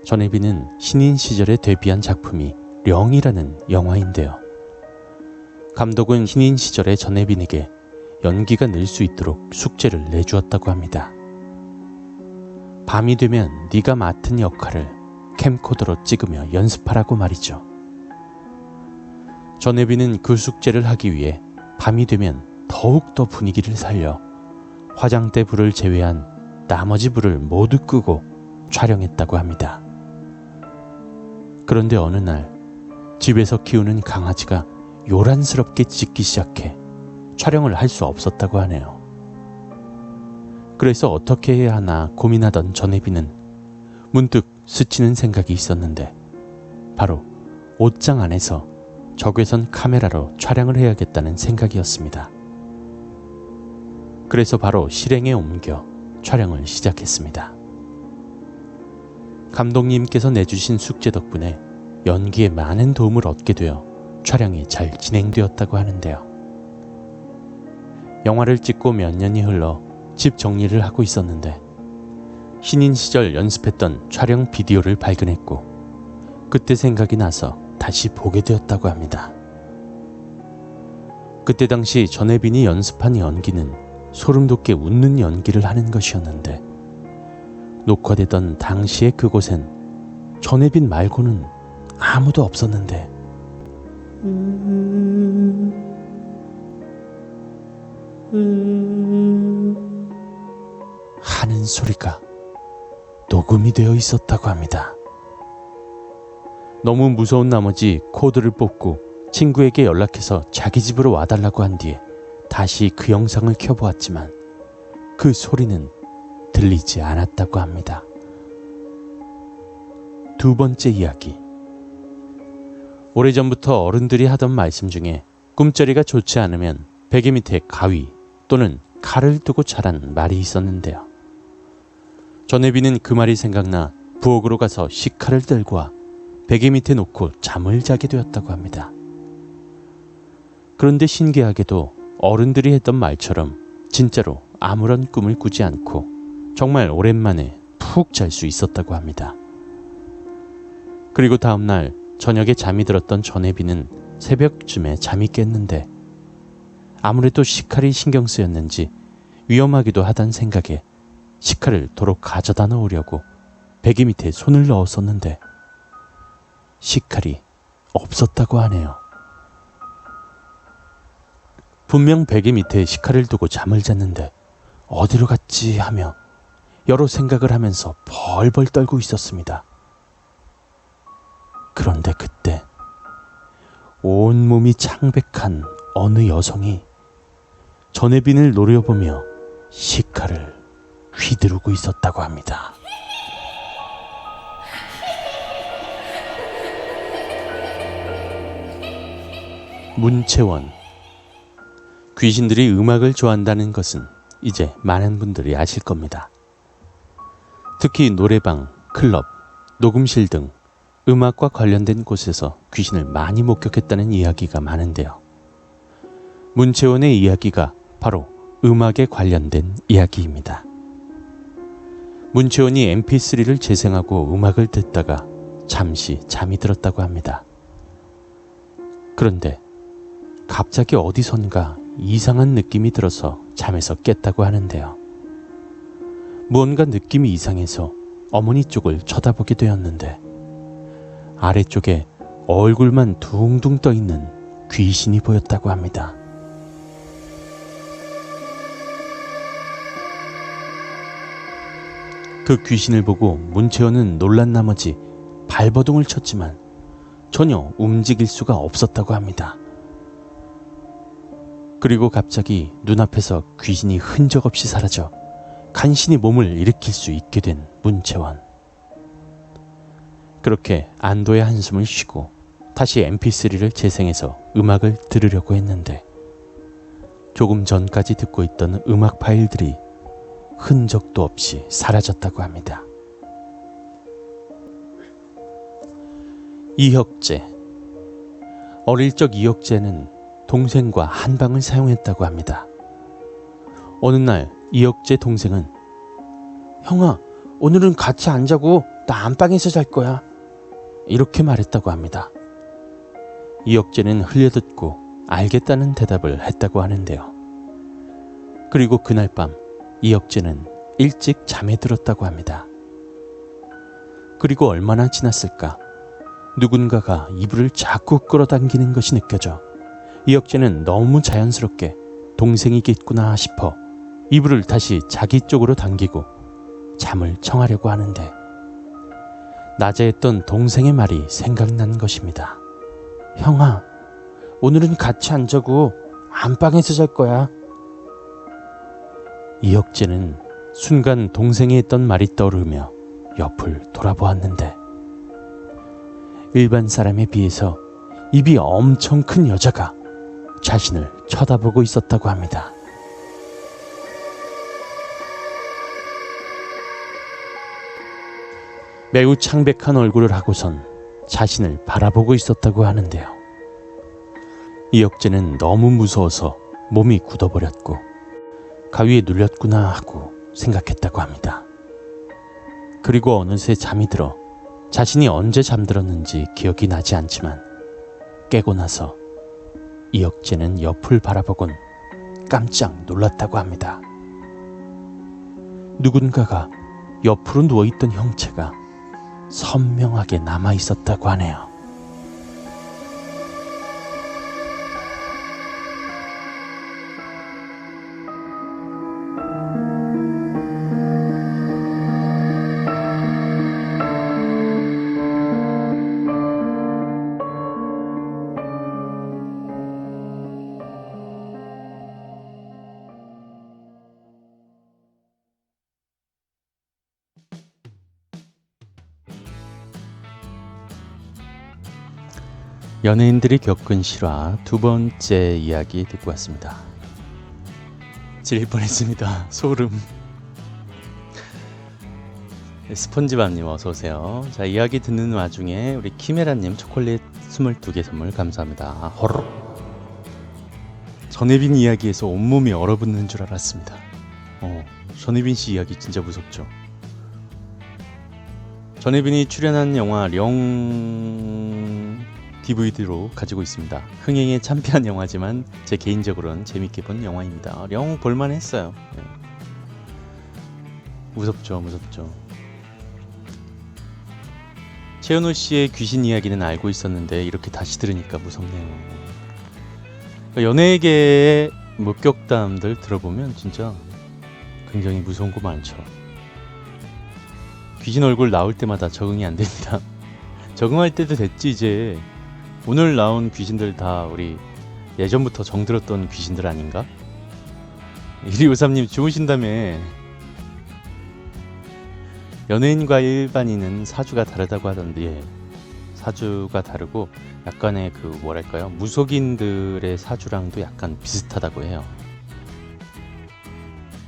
전혜빈은 신인 시절에 데뷔한 작품이 령이라는 영화인데요. 감독은 신인 시절의 전혜빈에게 연기가 늘 수 있도록 숙제를 내주었다고 합니다. 밤이 되면 네가 맡은 역할을 캠코더로 찍으며 연습하라고 말이죠. 전혜빈은 그 숙제를 하기 위해 밤이 되면 더욱더 분위기를 살려 화장대 불을 제외한 나머지 불을 모두 끄고 촬영했다고 합니다. 그런데 어느 날 집에서 키우는 강아지가 요란스럽게 짖기 시작해 촬영을 할 수 없었다고 하네요. 그래서 어떻게 해야 하나 고민하던 전혜빈은 문득 스치는 생각이 있었는데 바로 옷장 안에서 적외선 카메라로 촬영을 해야겠다는 생각이었습니다. 그래서 바로 실행에 옮겨 촬영을 시작했습니다. 감독님께서 내주신 숙제 덕분에 연기에 많은 도움을 얻게 되어 촬영이 잘 진행되었다고 하는데요. 영화를 찍고 몇 년이 흘러 집 정리를 하고 있었는데 신인 시절 연습했던 촬영 비디오를 발견했고 그때 생각이 나서 다시 보게 되었다고 합니다. 그때 당시 전혜빈이 연습한 연기는 소름 돋게 웃는 연기를 하는 것이었는데 녹화되던 당시의 그곳엔 전혜빈 말고는 아무도 없었는데 하는 소리가 녹음이 되어 있었다고 합니다. 너무 무서운 나머지 코드를 뽑고 친구에게 연락해서 자기 집으로 와달라고 한 뒤에 다시 그 영상을 켜보았지만 그 소리는 들리지 않았다고 합니다. 두 번째 이야기. 오래전부터 어른들이 하던 말씀 중에 꿈자리가 좋지 않으면 베개 밑에 가위 또는 칼을 두고 자란 말이 있었는데요. 전혜빈은 그 말이 생각나 부엌으로 가서 식칼을 들고 와 베개 밑에 놓고 잠을 자게 되었다고 합니다. 그런데 신기하게도 어른들이 했던 말처럼 진짜로 아무런 꿈을 꾸지 않고 정말 오랜만에 푹 잘 수 있었다고 합니다. 그리고 다음날 저녁에 잠이 들었던 전혜빈은 새벽쯤에 잠이 깼는데 아무래도 식칼이 신경 쓰였는지 위험하기도 하단 생각에 식칼을 도로 가져다 놓으려고 베개 밑에 손을 넣었었는데 식칼이 없었다고 하네요. 분명 베개 밑에 식칼을 두고 잠을 잤는데 어디로 갔지 하며 여러 생각을 하면서 벌벌 떨고 있었습니다. 그런데 그때 온몸이 창백한 어느 여성이 전혜빈을 노려보며 식칼을 휘두르고 있었다고 합니다. 문채원. 귀신들이 음악을 좋아한다는 것은 이제 많은 분들이 아실 겁니다. 특히 노래방, 클럽, 녹음실 등 음악과 관련된 곳에서 귀신을 많이 목격했다는 이야기가 많은데요. 문채원의 이야기가 바로 음악에 관련된 이야기입니다. 문채원이 mp3를 재생하고 음악을 듣다가 잠시 잠이 들었다고 합니다. 그런데 갑자기 어디선가 이상한 느낌이 들어서 잠에서 깼다고 하는데요. 무언가 느낌이 이상해서 어머니 쪽을 쳐다보게 되었는데 아래쪽에 얼굴만 둥둥 떠있는 귀신이 보였다고 합니다. 그 귀신을 보고 문채원은 놀란 나머지 발버둥을 쳤지만 전혀 움직일 수가 없었다고 합니다. 그리고 갑자기 눈앞에서 귀신이 흔적 없이 사라져 간신히 몸을 일으킬 수 있게 된 문채원. 그렇게 안도의 한숨을 쉬고 다시 mp3를 재생해서 음악을 들으려고 했는데 조금 전까지 듣고 있던 음악 파일들이 흔적도 없이 사라졌다고 합니다. 이혁재. 어릴 적 이혁재는 동생과 한 방을 사용했다고 합니다. 어느 날 이혁재 동생은 형아, 오늘은 같이 안 자고 나 안방에서 잘 거야. 이렇게 말했다고 합니다. 이혁재는 흘려듣고 알겠다는 대답을 했다고 하는데요. 그리고 그날 밤 이혁재는 일찍 잠에 들었다고 합니다. 그리고 얼마나 지났을까? 누군가가 이불을 자꾸 끌어당기는 것이 느껴져 이혁재는 너무 자연스럽게 동생이겠구나 싶어 이불을 다시 자기 쪽으로 당기고 잠을 청하려고 하는데 낮에 했던 동생의 말이 생각난 것입니다. 형아, 오늘은 같이 안 자고 안방에서 잘 거야. 이혁재는 순간 동생이 했던 말이 떠오르며 옆을 돌아보았는데 일반 사람에 비해서 입이 엄청 큰 여자가 자신을 쳐다보고 있었다고 합니다. 매우 창백한 얼굴을 하고선 자신을 바라보고 있었다고 하는데요. 이혁재는 너무 무서워서 몸이 굳어버렸고 가위에 눌렸구나 하고 생각했다고 합니다. 그리고 어느새 잠이 들어 자신이 언제 잠들었는지 기억이 나지 않지만 깨고 나서 이혁재는 옆을 바라보곤 깜짝 놀랐다고 합니다. 누군가가 옆으로 누워있던 형체가 선명하게 남아 있었다고 하네요. 연예인들이 겪은 실화 두 번째 이야기 듣고 왔습니다. 질릴 뻔했습니다. 소름. 스펀지밥님 어서오세요. 자, 이야기 듣는 와중에 우리 키메라님 초콜릿 22개 선물 감사합니다. 호로. 전혜빈 이야기에서 온몸이 얼어붙는 줄 알았습니다. 전혜빈 씨 이야기 진짜 무섭죠. 전혜빈이 출연한 영화 령 DVD로 가지고 있습니다. 흥행에 참패한 영화지만 제 개인적으로는 재밌게 본 영화입니다. 령 볼만했어요. 네. 무섭죠. 최현우 씨의 귀신 이야기는 알고 있었는데 이렇게 다시 들으니까 무섭네요. 그러니까 연예계의 목격담들 들어보면 진짜 굉장히 무서운 거 많죠. 귀신 얼굴 나올 때마다 적응이 안 됩니다. 적응할 때도 됐지 이제. 오늘 나온 귀신들 다 우리 예전부터 정들었던 귀신들 아닌가? 1253님 주무신다며. 연예인과 일반인은 사주가 다르다고 하던데, 예. 사주가 다르고 약간의 그 뭐랄까요, 무속인들의 사주랑도 약간 비슷하다고 해요.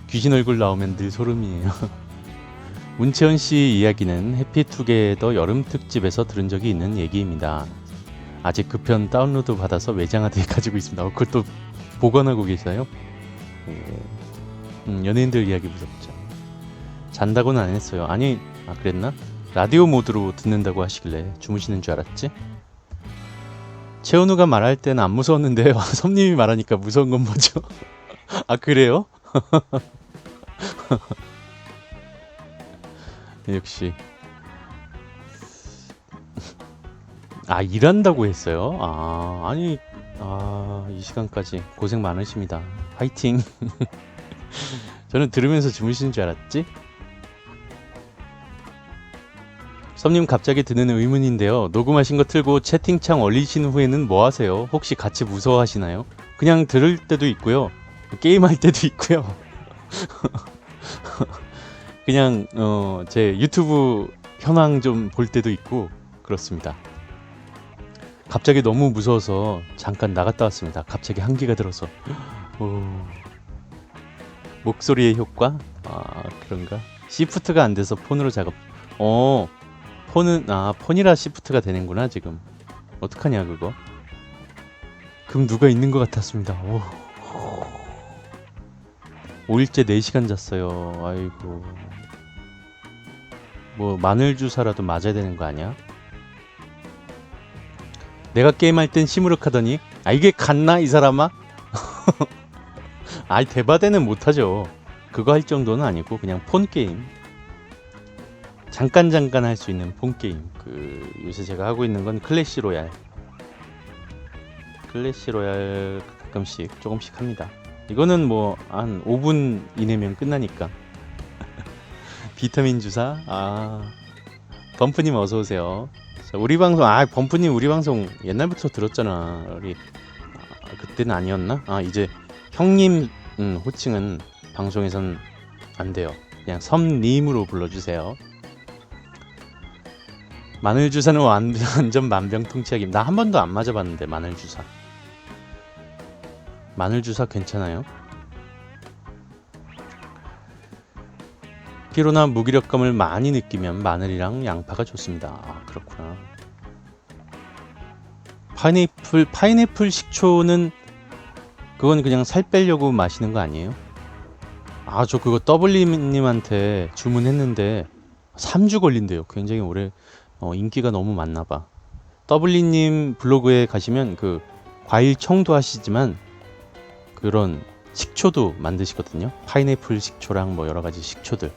귀신 얼굴 나오면 늘 소름이에요. 문채원 씨 이야기는 해피투게더 여름 특집에서 들은 적이 있는 얘기입니다. 아직 그 편 다운로드 받아서 외장하드에 가지고 있습니다. 그것도 보관하고 계세요? 연예인들 이야기 무섭죠. 잔다고는 안 했어요. 아니, 그랬나? 라디오 모드로 듣는다고 하시길래 주무시는 줄 알았지? 최은우가 말할 때는 안 무서웠는데요. 섬님이 말하니까 무서운 건 뭐죠? 아, 그래요? 역시. 일한다고 했어요? 아니, 이 시간까지 고생 많으십니다. 화이팅! 저는 들으면서 주무시는 줄 알았지? 썸님 갑자기 드는 의문인데요. 녹음하신 거 틀고 채팅창 올리신 후에는 뭐 하세요? 혹시 같이 무서워하시나요? 그냥 들을 때도 있고요. 게임할 때도 있고요. 그냥 제 유튜브 현황 좀 볼 때도 있고 그렇습니다. 갑자기 너무 무서워서 잠깐 나갔다 왔습니다. 갑자기 한기가 들어서. 목소리의 효과? 그런가? 시프트가 안 돼서 폰으로 작업. 폰은 폰이라 시프트가 되는구나 지금. 어떡하냐 그거. 그럼 누가 있는 것 같았습니다. 5일째 4시간 잤어요. 아이고. 뭐 마늘 주사라도 맞아야 되는 거 아니야? 내가 게임할 땐 시무룩하더니 이게 갔나 이 사람아? 대바대는 못하죠. 그거 할 정도는 아니고 그냥 폰게임, 잠깐 할 수 있는 폰게임. 요새 제가 하고 있는 건 클래시 로얄 가끔씩 조금씩 합니다. 이거는 뭐 한 5분 이내면 끝나니까. 비타민 주사. 범프님 어서오세요. 우리 방송 범프님 우리 방송 옛날부터 들었잖아. 우리 그때는 아니었나? 아 이제 형님 호칭은 방송에선 안 돼요. 그냥 섬님으로 불러주세요. 마늘 주사는 완전 만병통치약임. 나 한 번도 안 맞아봤는데 마늘 주사. 마늘 주사 괜찮아요? 피로나 무기력감을 많이 느끼면 마늘이랑 양파가 좋습니다. 아 그렇구나. 파인애플 식초는 그건 그냥 살 빼려고 마시는 거 아니에요? 아 저 그거 더블님한테 주문했는데 3주 걸린대요. 굉장히 오래 인기가 너무 많나봐. 더블님 블로그에 가시면 그 과일 청도 하시지만 그런 식초도 만드시거든요. 파인애플 식초랑 뭐 여러가지 식초들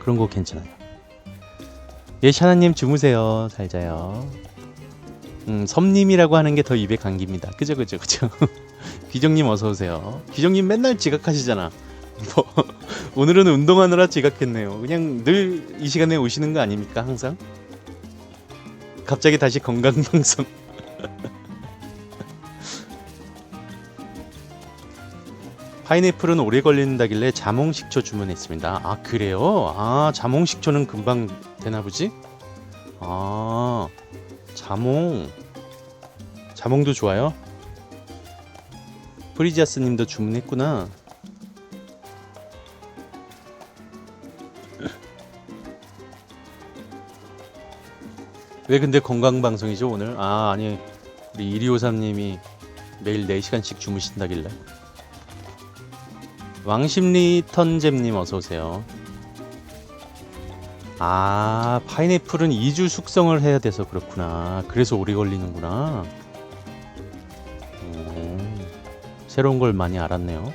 그런 거 괜찮아요. 예 샤나님 주무세요. 잘 자요. 섬님이라고 하는 게 더 입에 감깁니다. 그죠. 귀정님 어서 오세요. 귀정님 맨날 지각하시잖아. 뭐 오늘은 운동하느라 지각했네요. 그냥 늘 이 시간에 오시는 거 아닙니까 항상? 갑자기 다시 건강방송. 파인애플은 오래 걸린다길래 자몽식초 주문했습니다. 아 그래요? 아 자몽식초는 금방 되나보지? 아 자몽도 좋아요? 프리지아스님도 주문했구나. 왜 근데 건강방송이죠 오늘? 아 아니 우리 1253님이 매일 4시간씩 주무신다길래. 왕십리 턴잼님 어서오세요. 아 파인애플은 2주 숙성을 해야 돼서 그렇구나. 그래서 오래 걸리는구나. 새로운 걸 많이 알았네요.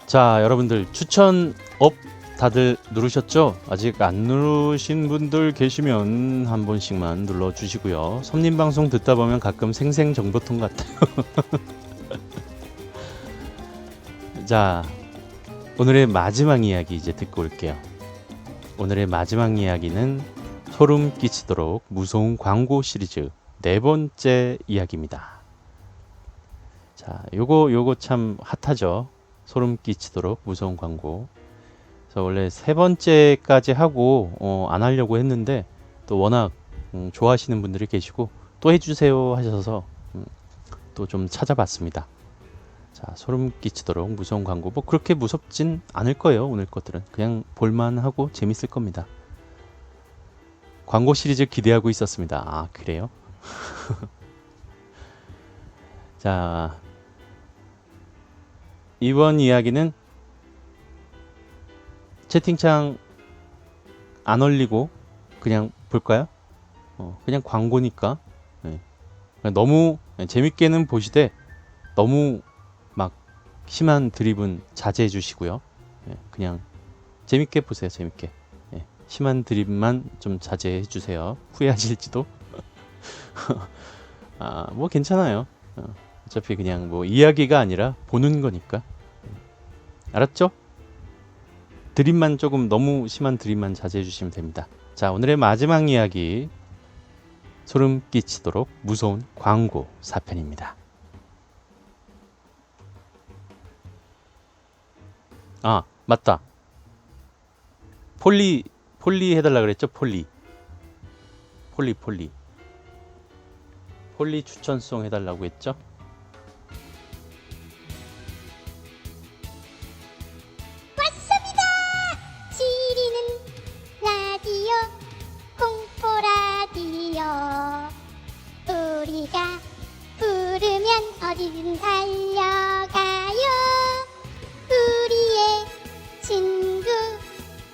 자 여러분들 추천 업 다들 누르셨죠? 아직 안 누르신 분들 계시면 한 번씩만 눌러주시고요. 섬님 방송 듣다 보면 가끔 생생정보통 같아요. 자 오늘의 마지막 이야기 이제 듣고 올게요. 오늘의 마지막 이야기는 소름 끼치도록 무서운 광고 시리즈 4번째 이야기입니다. 자 요거 참 핫하죠. 소름 끼치도록 무서운 광고. 그래서 원래 3번째까지 하고 안 하려고 했는데 또 워낙 좋아하시는 분들이 계시고 또 해주세요 하셔서 또 좀 찾아봤습니다. 자 소름 끼치도록 무서운 광고. 뭐 그렇게 무섭진 않을 거예요. 오늘 것들은 그냥 볼만하고 재밌을 겁니다. 광고 시리즈 기대하고 있었습니다. 아 그래요? 자 이번 이야기는 채팅창 안 올리고 그냥 볼까요? 그냥 광고니까. 네. 너무 재밌게는 보시되 너무 막 심한 드립은 자제해 주시고요. 네. 그냥 재밌게 보세요. 재밌게. 네. 심한 드립만 좀 자제해 주세요. 후회하실지도. 아, 뭐 괜찮아요. 어차피 그냥 뭐 이야기가 아니라 보는 거니까. 알았죠? 드립만 조금 너무 심한 드립만 자제해 주시면 됩니다. 자 오늘의 마지막 이야기 소름 끼치도록 무서운 광고 4편입니다. 아 맞다. 폴리 해달라 그랬죠? 폴리 추천송 해달라고 했죠? 우리가 부르면 어디든 달려가요. 우리의 친구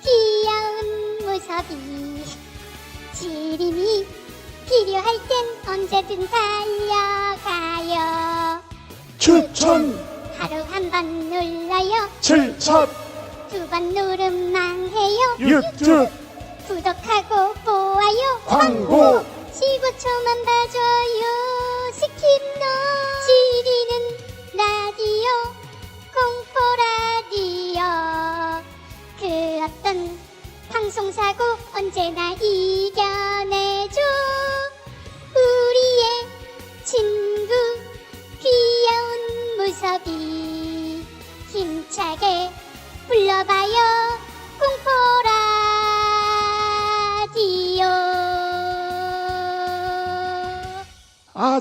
귀여운 무섭이 지림이 필요할 땐 언제든 달려가요. 추천 하루 한 번 눌러요. 7천 2번 누름만 해요. 유튜브 구독하고 보아요. 광고 15초만 봐줘요. 스킵노 지리는 라디오 공포 라디오. 그 어떤 방송사고 언제나 이겨내줘. 우리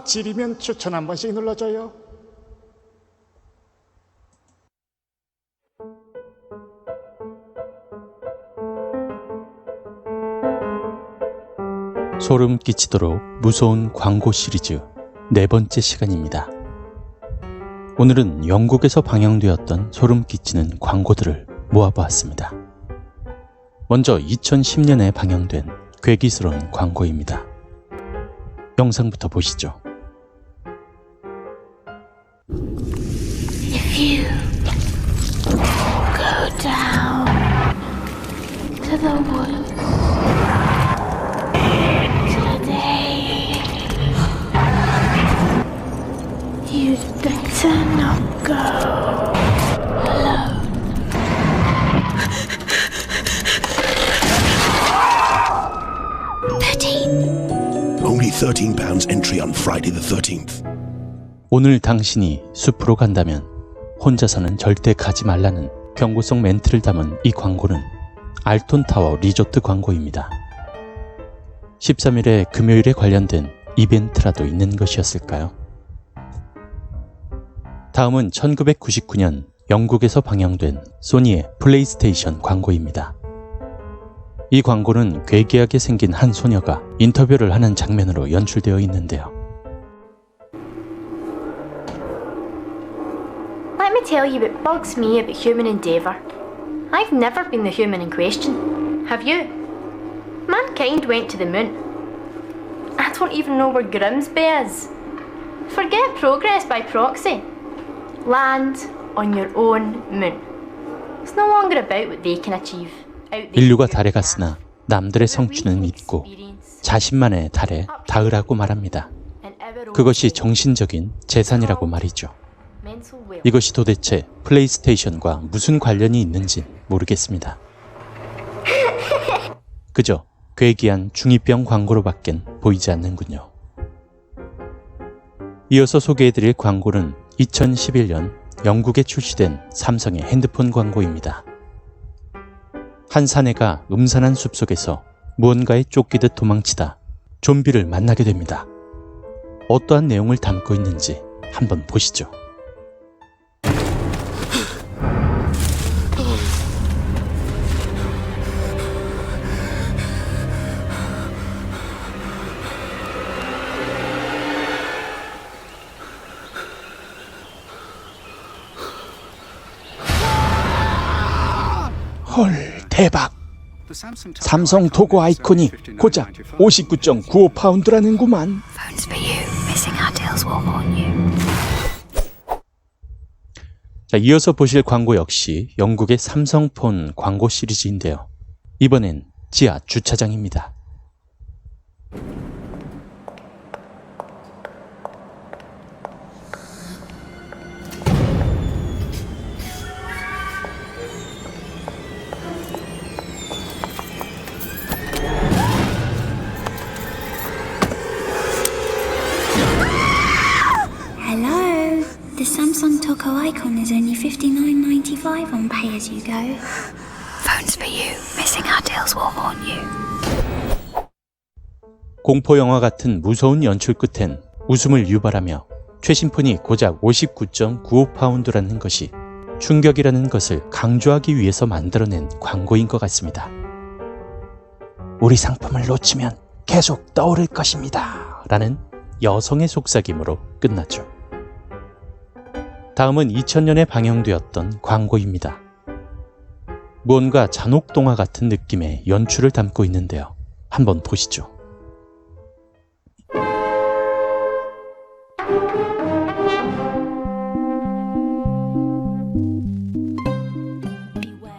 질이면 추천 한 번씩 눌러줘요. 소름 끼치도록 무서운 광고 시리즈 네 번째 시간입니다. 오늘은 영국에서 방영되었던 소름 끼치는 광고들을 모아보았습니다. 먼저 2010년에 방영된 괴기스러운 광고입니다. 영상부터 보시죠. If you go down to the woods today, you'd better not go alone. Only £13 entry on Friday the 13th. 오늘 당신이 숲으로 간다면 혼자서는 절대 가지 말라는 경고성 멘트를 담은 이 광고는 알톤타워 리조트 광고입니다. 13일에 금요일에 관련된 이벤트라도 있는 것이었을까요? 다음은 1999년 영국에서 방영된 소니의 플레이스테이션 광고입니다. 이 광고는 괴기하게 생긴 한 소녀가 인터뷰를 하는 장면으로 연출되어 있는데요. Let me tell you what bugs me about human endeavour. I've never been the human in question. Have you? Mankind went to the moon. I don't even know where Grimsby is. Forget progress by proxy. Land on your own moon. It's no longer about what they can achieve. 인류가 달에 갔으나 남들의 성취는 잊고 자신만의 달에 닿으라고 말합니다. 그것이 정신적인 재산이라고 말이죠. 이것이 도대체 플레이스테이션과 무슨 관련이 있는지 모르겠습니다. 그저 괴기한 중2병 광고로밖엔 보이지 않는군요. 이어서 소개해드릴 광고는 2011년 영국에 출시된 삼성의 핸드폰 광고입니다. 한 사내가 음산한 숲속에서 무언가에 쫓기듯 도망치다 좀비를 만나게 됩니다. 어떠한 내용을 담고 있는지 한번 보시죠. 헐, 대박. 삼성 도구 아이콘이 고작 59.95파운드라는구만. Phones for you. Missing our deals will haunt you. 자, 이어서 보실 광고 역시 영국의 삼성폰 광고 시리즈인데요. 이번엔 지하 주차장입니다. Hello, the Samsung Toco icon is only $59.95 on pay as you go. Phones for you. Missing our deals will haunt you. 공포 영화 같은 무서운 연출 끝엔 웃음을 유발하며 최신 폰이 고작 59.95파운드라는 것이 충격이라는 것을 강조하기 위해서 만들어낸 광고인 것 같습니다. 우리 상품을 놓치면 계속 떠오를 것입니다. 라는 여성의 속삭임으로 끝났죠. 다음은 2000년에 방영되었던 광고입니다. 무언가 잔혹동화 같은 느낌의 연출을 담고 있는데요. 한번 보시죠.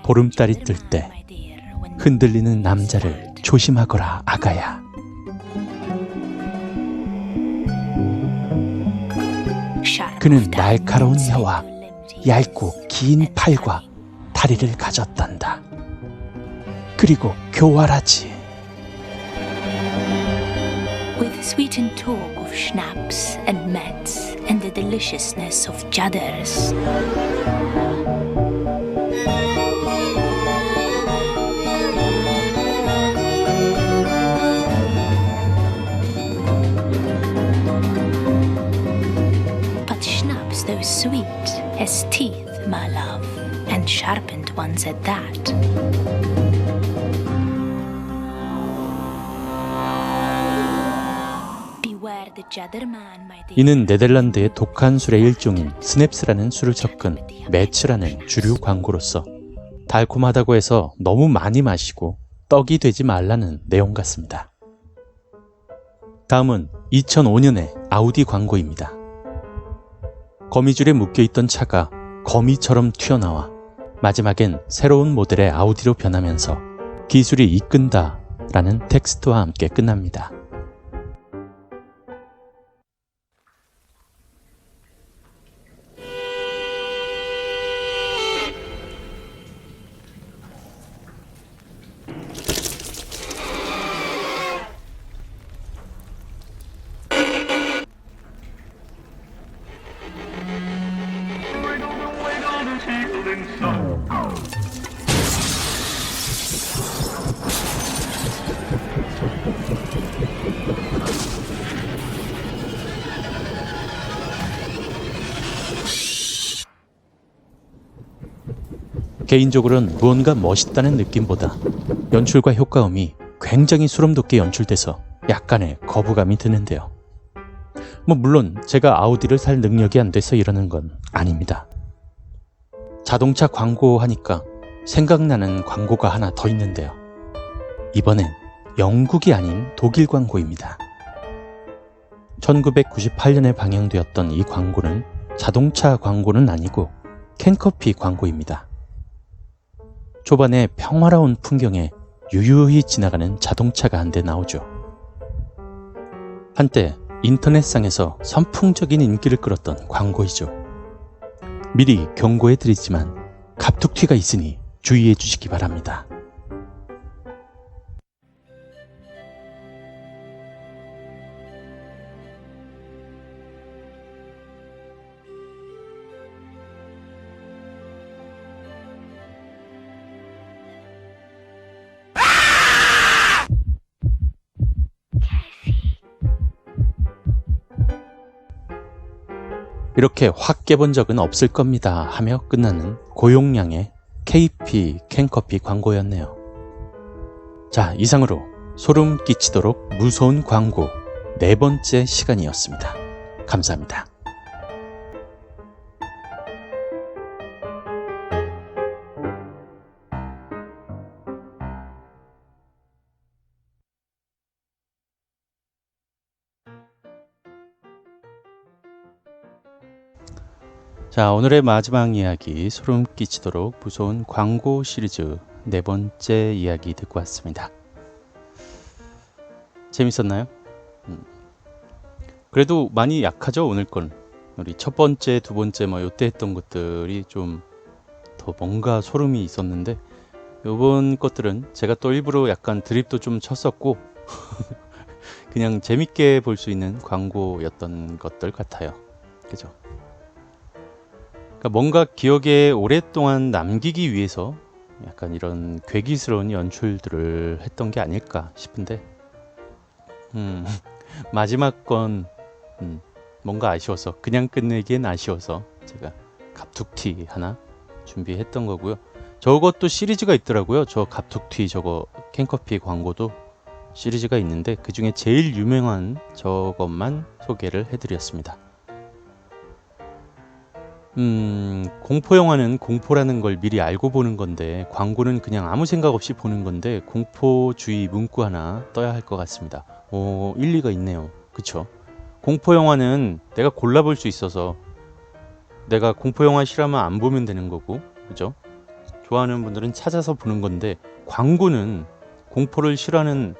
보름달이 뜰 때 흔들리는 남자를 조심하거라, 아가야. 그는 날카로운 혀와 얇고 긴 팔과 다리를 가졌단다. 그리고 교활하지. With sweetened talk of schnapps and mets and the deliciousness of judders. has teeth, my love, and sharpened ones at that. Beware the Jadderman, my dear. 이는 네덜란드의 독한 술의 일종인 스냅스라는 술을 섞은 매츠라는 주류 광고로서 달콤하다고 해서 너무 많이 마시고 떡이 되지 말라는 내용 같습니다. 다음은 2005년의 아우디 광고입니다. 거미줄에 묶여있던 차가 거미처럼 튀어나와 마지막엔 새로운 모델의 아우디로 변하면서 기술이 이끈다 라는 텍스트와 함께 끝납니다. 개인적으로는 무언가 멋있다는 느낌보다 연출과 효과음이 굉장히 소름돋게 연출돼서 약간의 거부감이 드는데요. 물론 제가 아우디를 살 능력이 안 돼서 이러는 건 아닙니다. 자동차 광고 하니까 생각나는 광고가 하나 더 있는데요. 이번엔 영국이 아닌 독일 광고입니다. 1998년에 방영되었던 이 광고는 자동차 광고는 아니고 캔커피 광고입니다. 초반에 평화로운 풍경에 유유히 지나가는 자동차가 한 대 나오죠. 한때 인터넷상에서 선풍적인 인기를 끌었던 광고이죠. 미리 경고해 드리지만 갑툭튀가 있으니 주의해 주시기 바랍니다. 이렇게 확 깨본 적은 없을 겁니다 하며 끝나는 고용량의 KP 캔커피 광고였네요. 자, 이상으로 소름 끼치도록 무서운 광고 4번째 시간이었습니다. 감사합니다. 자, 오늘의 마지막 이야기, 소름 끼치도록 무서운 광고 시리즈 4번째 이야기 듣고 왔습니다. 재밌었나요? 그래도 많이 약하죠, 오늘 건. 우리 첫 번째, 두 번째 요때 했던 것들이 좀 더 뭔가 소름이 있었는데, 요번 것들은 제가 또 일부러 약간 드립도 좀 쳤었고 그냥 재밌게 볼 수 있는 광고였던 것들 같아요. 그죠? 뭔가 기억에 오랫동안 남기기 위해서 약간 이런 괴기스러운 연출들을 했던 게 아닐까 싶은데 마지막 건 뭔가 아쉬워서, 그냥 끝내기엔 아쉬워서 제가 갑툭튀 하나 준비했던 거고요. 저것도 시리즈가 있더라고요. 저 갑툭튀 저거 캔커피 광고도 시리즈가 있는데 그 중에 제일 유명한 저것만 소개를 해드렸습니다. 공포영화는 공포라는 걸 미리 알고 보는 건데, 광고는 그냥 아무 생각 없이 보는 건데 공포주의 문구 하나 떠야 할 것 같습니다. 일리가 있네요. 그쵸? 공포영화는 내가 골라볼 수 있어서, 내가 공포영화 싫어하면 안 보면 되는 거고, 그죠? 좋아하는 분들은 찾아서 보는 건데, 광고는 공포를 싫어하는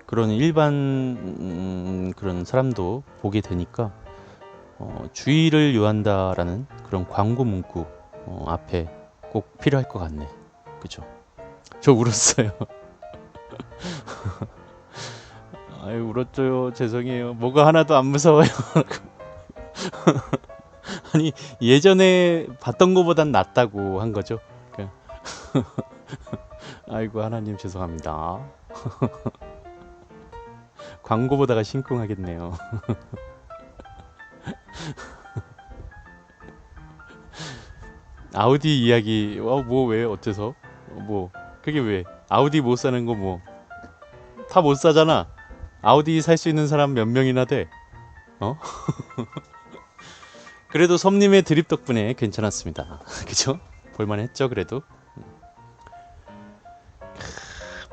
그런 일반 그런 사람도 보게 되니까 주의를 요한다라는 그런 광고 문구 앞에 꼭 필요할 것 같네. 그죠? 저 울었어요. 아유, 울었죠. 죄송해요. 뭐가 하나도 안 무서워요. 아니, 예전에 봤던 거보단 낫다고 한 거죠. 아이고, 하나님 죄송합니다. 광고 보다가 심쿵하겠네요. 아우디 이야기 뭐 왜 어째서 뭐 그게 왜 아우디 못 사는 거 뭐 다 못 사잖아. 아우디 살 수 있는 사람 몇 명이나 돼? 어? 그래도 섬님의 드립 덕분에 괜찮았습니다. 그죠? 볼만했죠 그래도.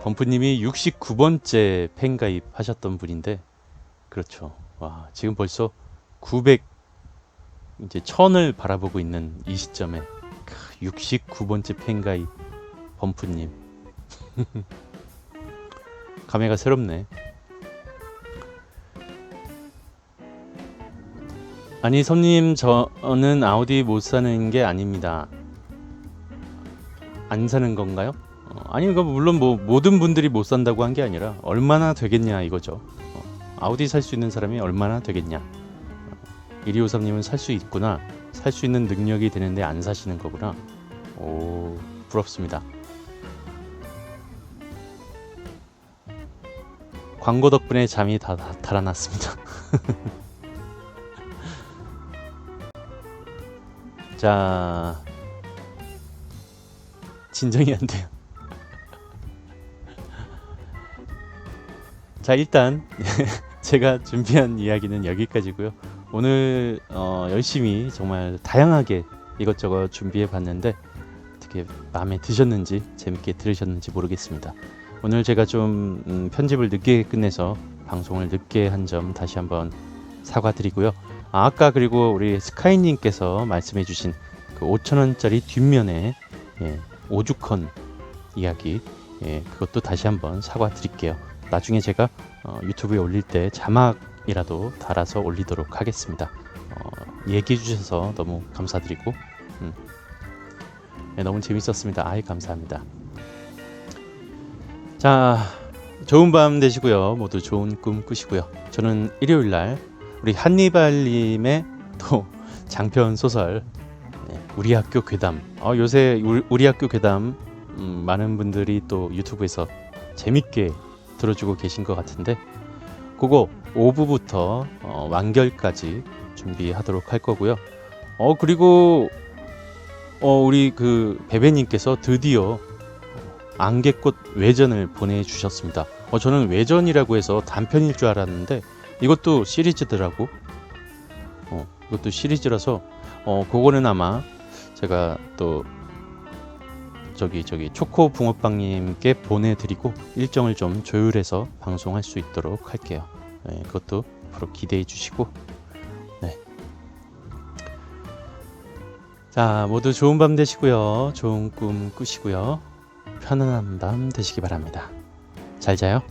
범프님이 69번째 팬가입 하셨던 분인데 그렇죠. 와 지금 벌써 900 이제 1000을 바라보고 있는 이 시점에 69번째 팬가입 범프님. 감회가 새롭네. 아니 섬님 저는 아우디 못 사는 게 아닙니다. 안 사는 건가요? 아니 이거 물론 뭐 모든 분들이 못 산다고 한 게 아니라 얼마나 되겠냐 이거죠. 아우디 살 수 있는 사람이 얼마나 되겠냐. 1253님은 살 수 있구나. 살 수 있는 능력이 되는데 안 사시는 거구나. 오 부럽습니다. 광고 덕분에 잠이 다 달아났습니다. 자 진정이 안 돼요. 자 일단 제가 준비한 이야기는 여기까지고요. 오늘 열심히 정말 다양하게 이것저것 준비해 봤는데 어떻게 마음에 드셨는지 재밌게 들으셨는지 모르겠습니다. 오늘 제가 좀 편집을 늦게 끝내서 방송을 늦게 한 점 다시 한번 사과드리고요. 아까 그리고 우리 스카이님께서 말씀해 주신 그 5,000원짜리 뒷면에 오죽헌 이야기 그것도 다시 한번 사과드릴게요. 나중에 제가 유튜브에 올릴 때 자막이라도 달아서 올리도록 하겠습니다. 얘기해 주셔서 너무 감사드리고 너무 재밌었습니다. 아이 감사합니다. 자 좋은 밤 되시고요. 모두 좋은 꿈 꾸시고요. 저는 일요일날 우리 한니발님의 또 장편 소설 우리 학교 괴담 요새 우리 학교 괴담 많은 분들이 또 유튜브에서 재밌게 들어주고 계신 것 같은데 그거 5부부터 완결까지 준비하도록 할 거고요. 그리고 우리 그 베베님께서 드디어 안개꽃 외전을 보내주셨습니다. 저는 외전이라고 해서 단편일 줄 알았는데 이것도 시리즈더라고. 이것도 시리즈라서 그거는 아마 제가 또 저기 초코 붕어빵님께 보내드리고 일정을 좀 조율해서 방송할 수 있도록 할게요. 그것도 바로 기대해 주시고 자 모두 좋은 밤 되시고요. 좋은 꿈 꾸시고요. 편안한 밤 되시기 바랍니다. 잘 자요.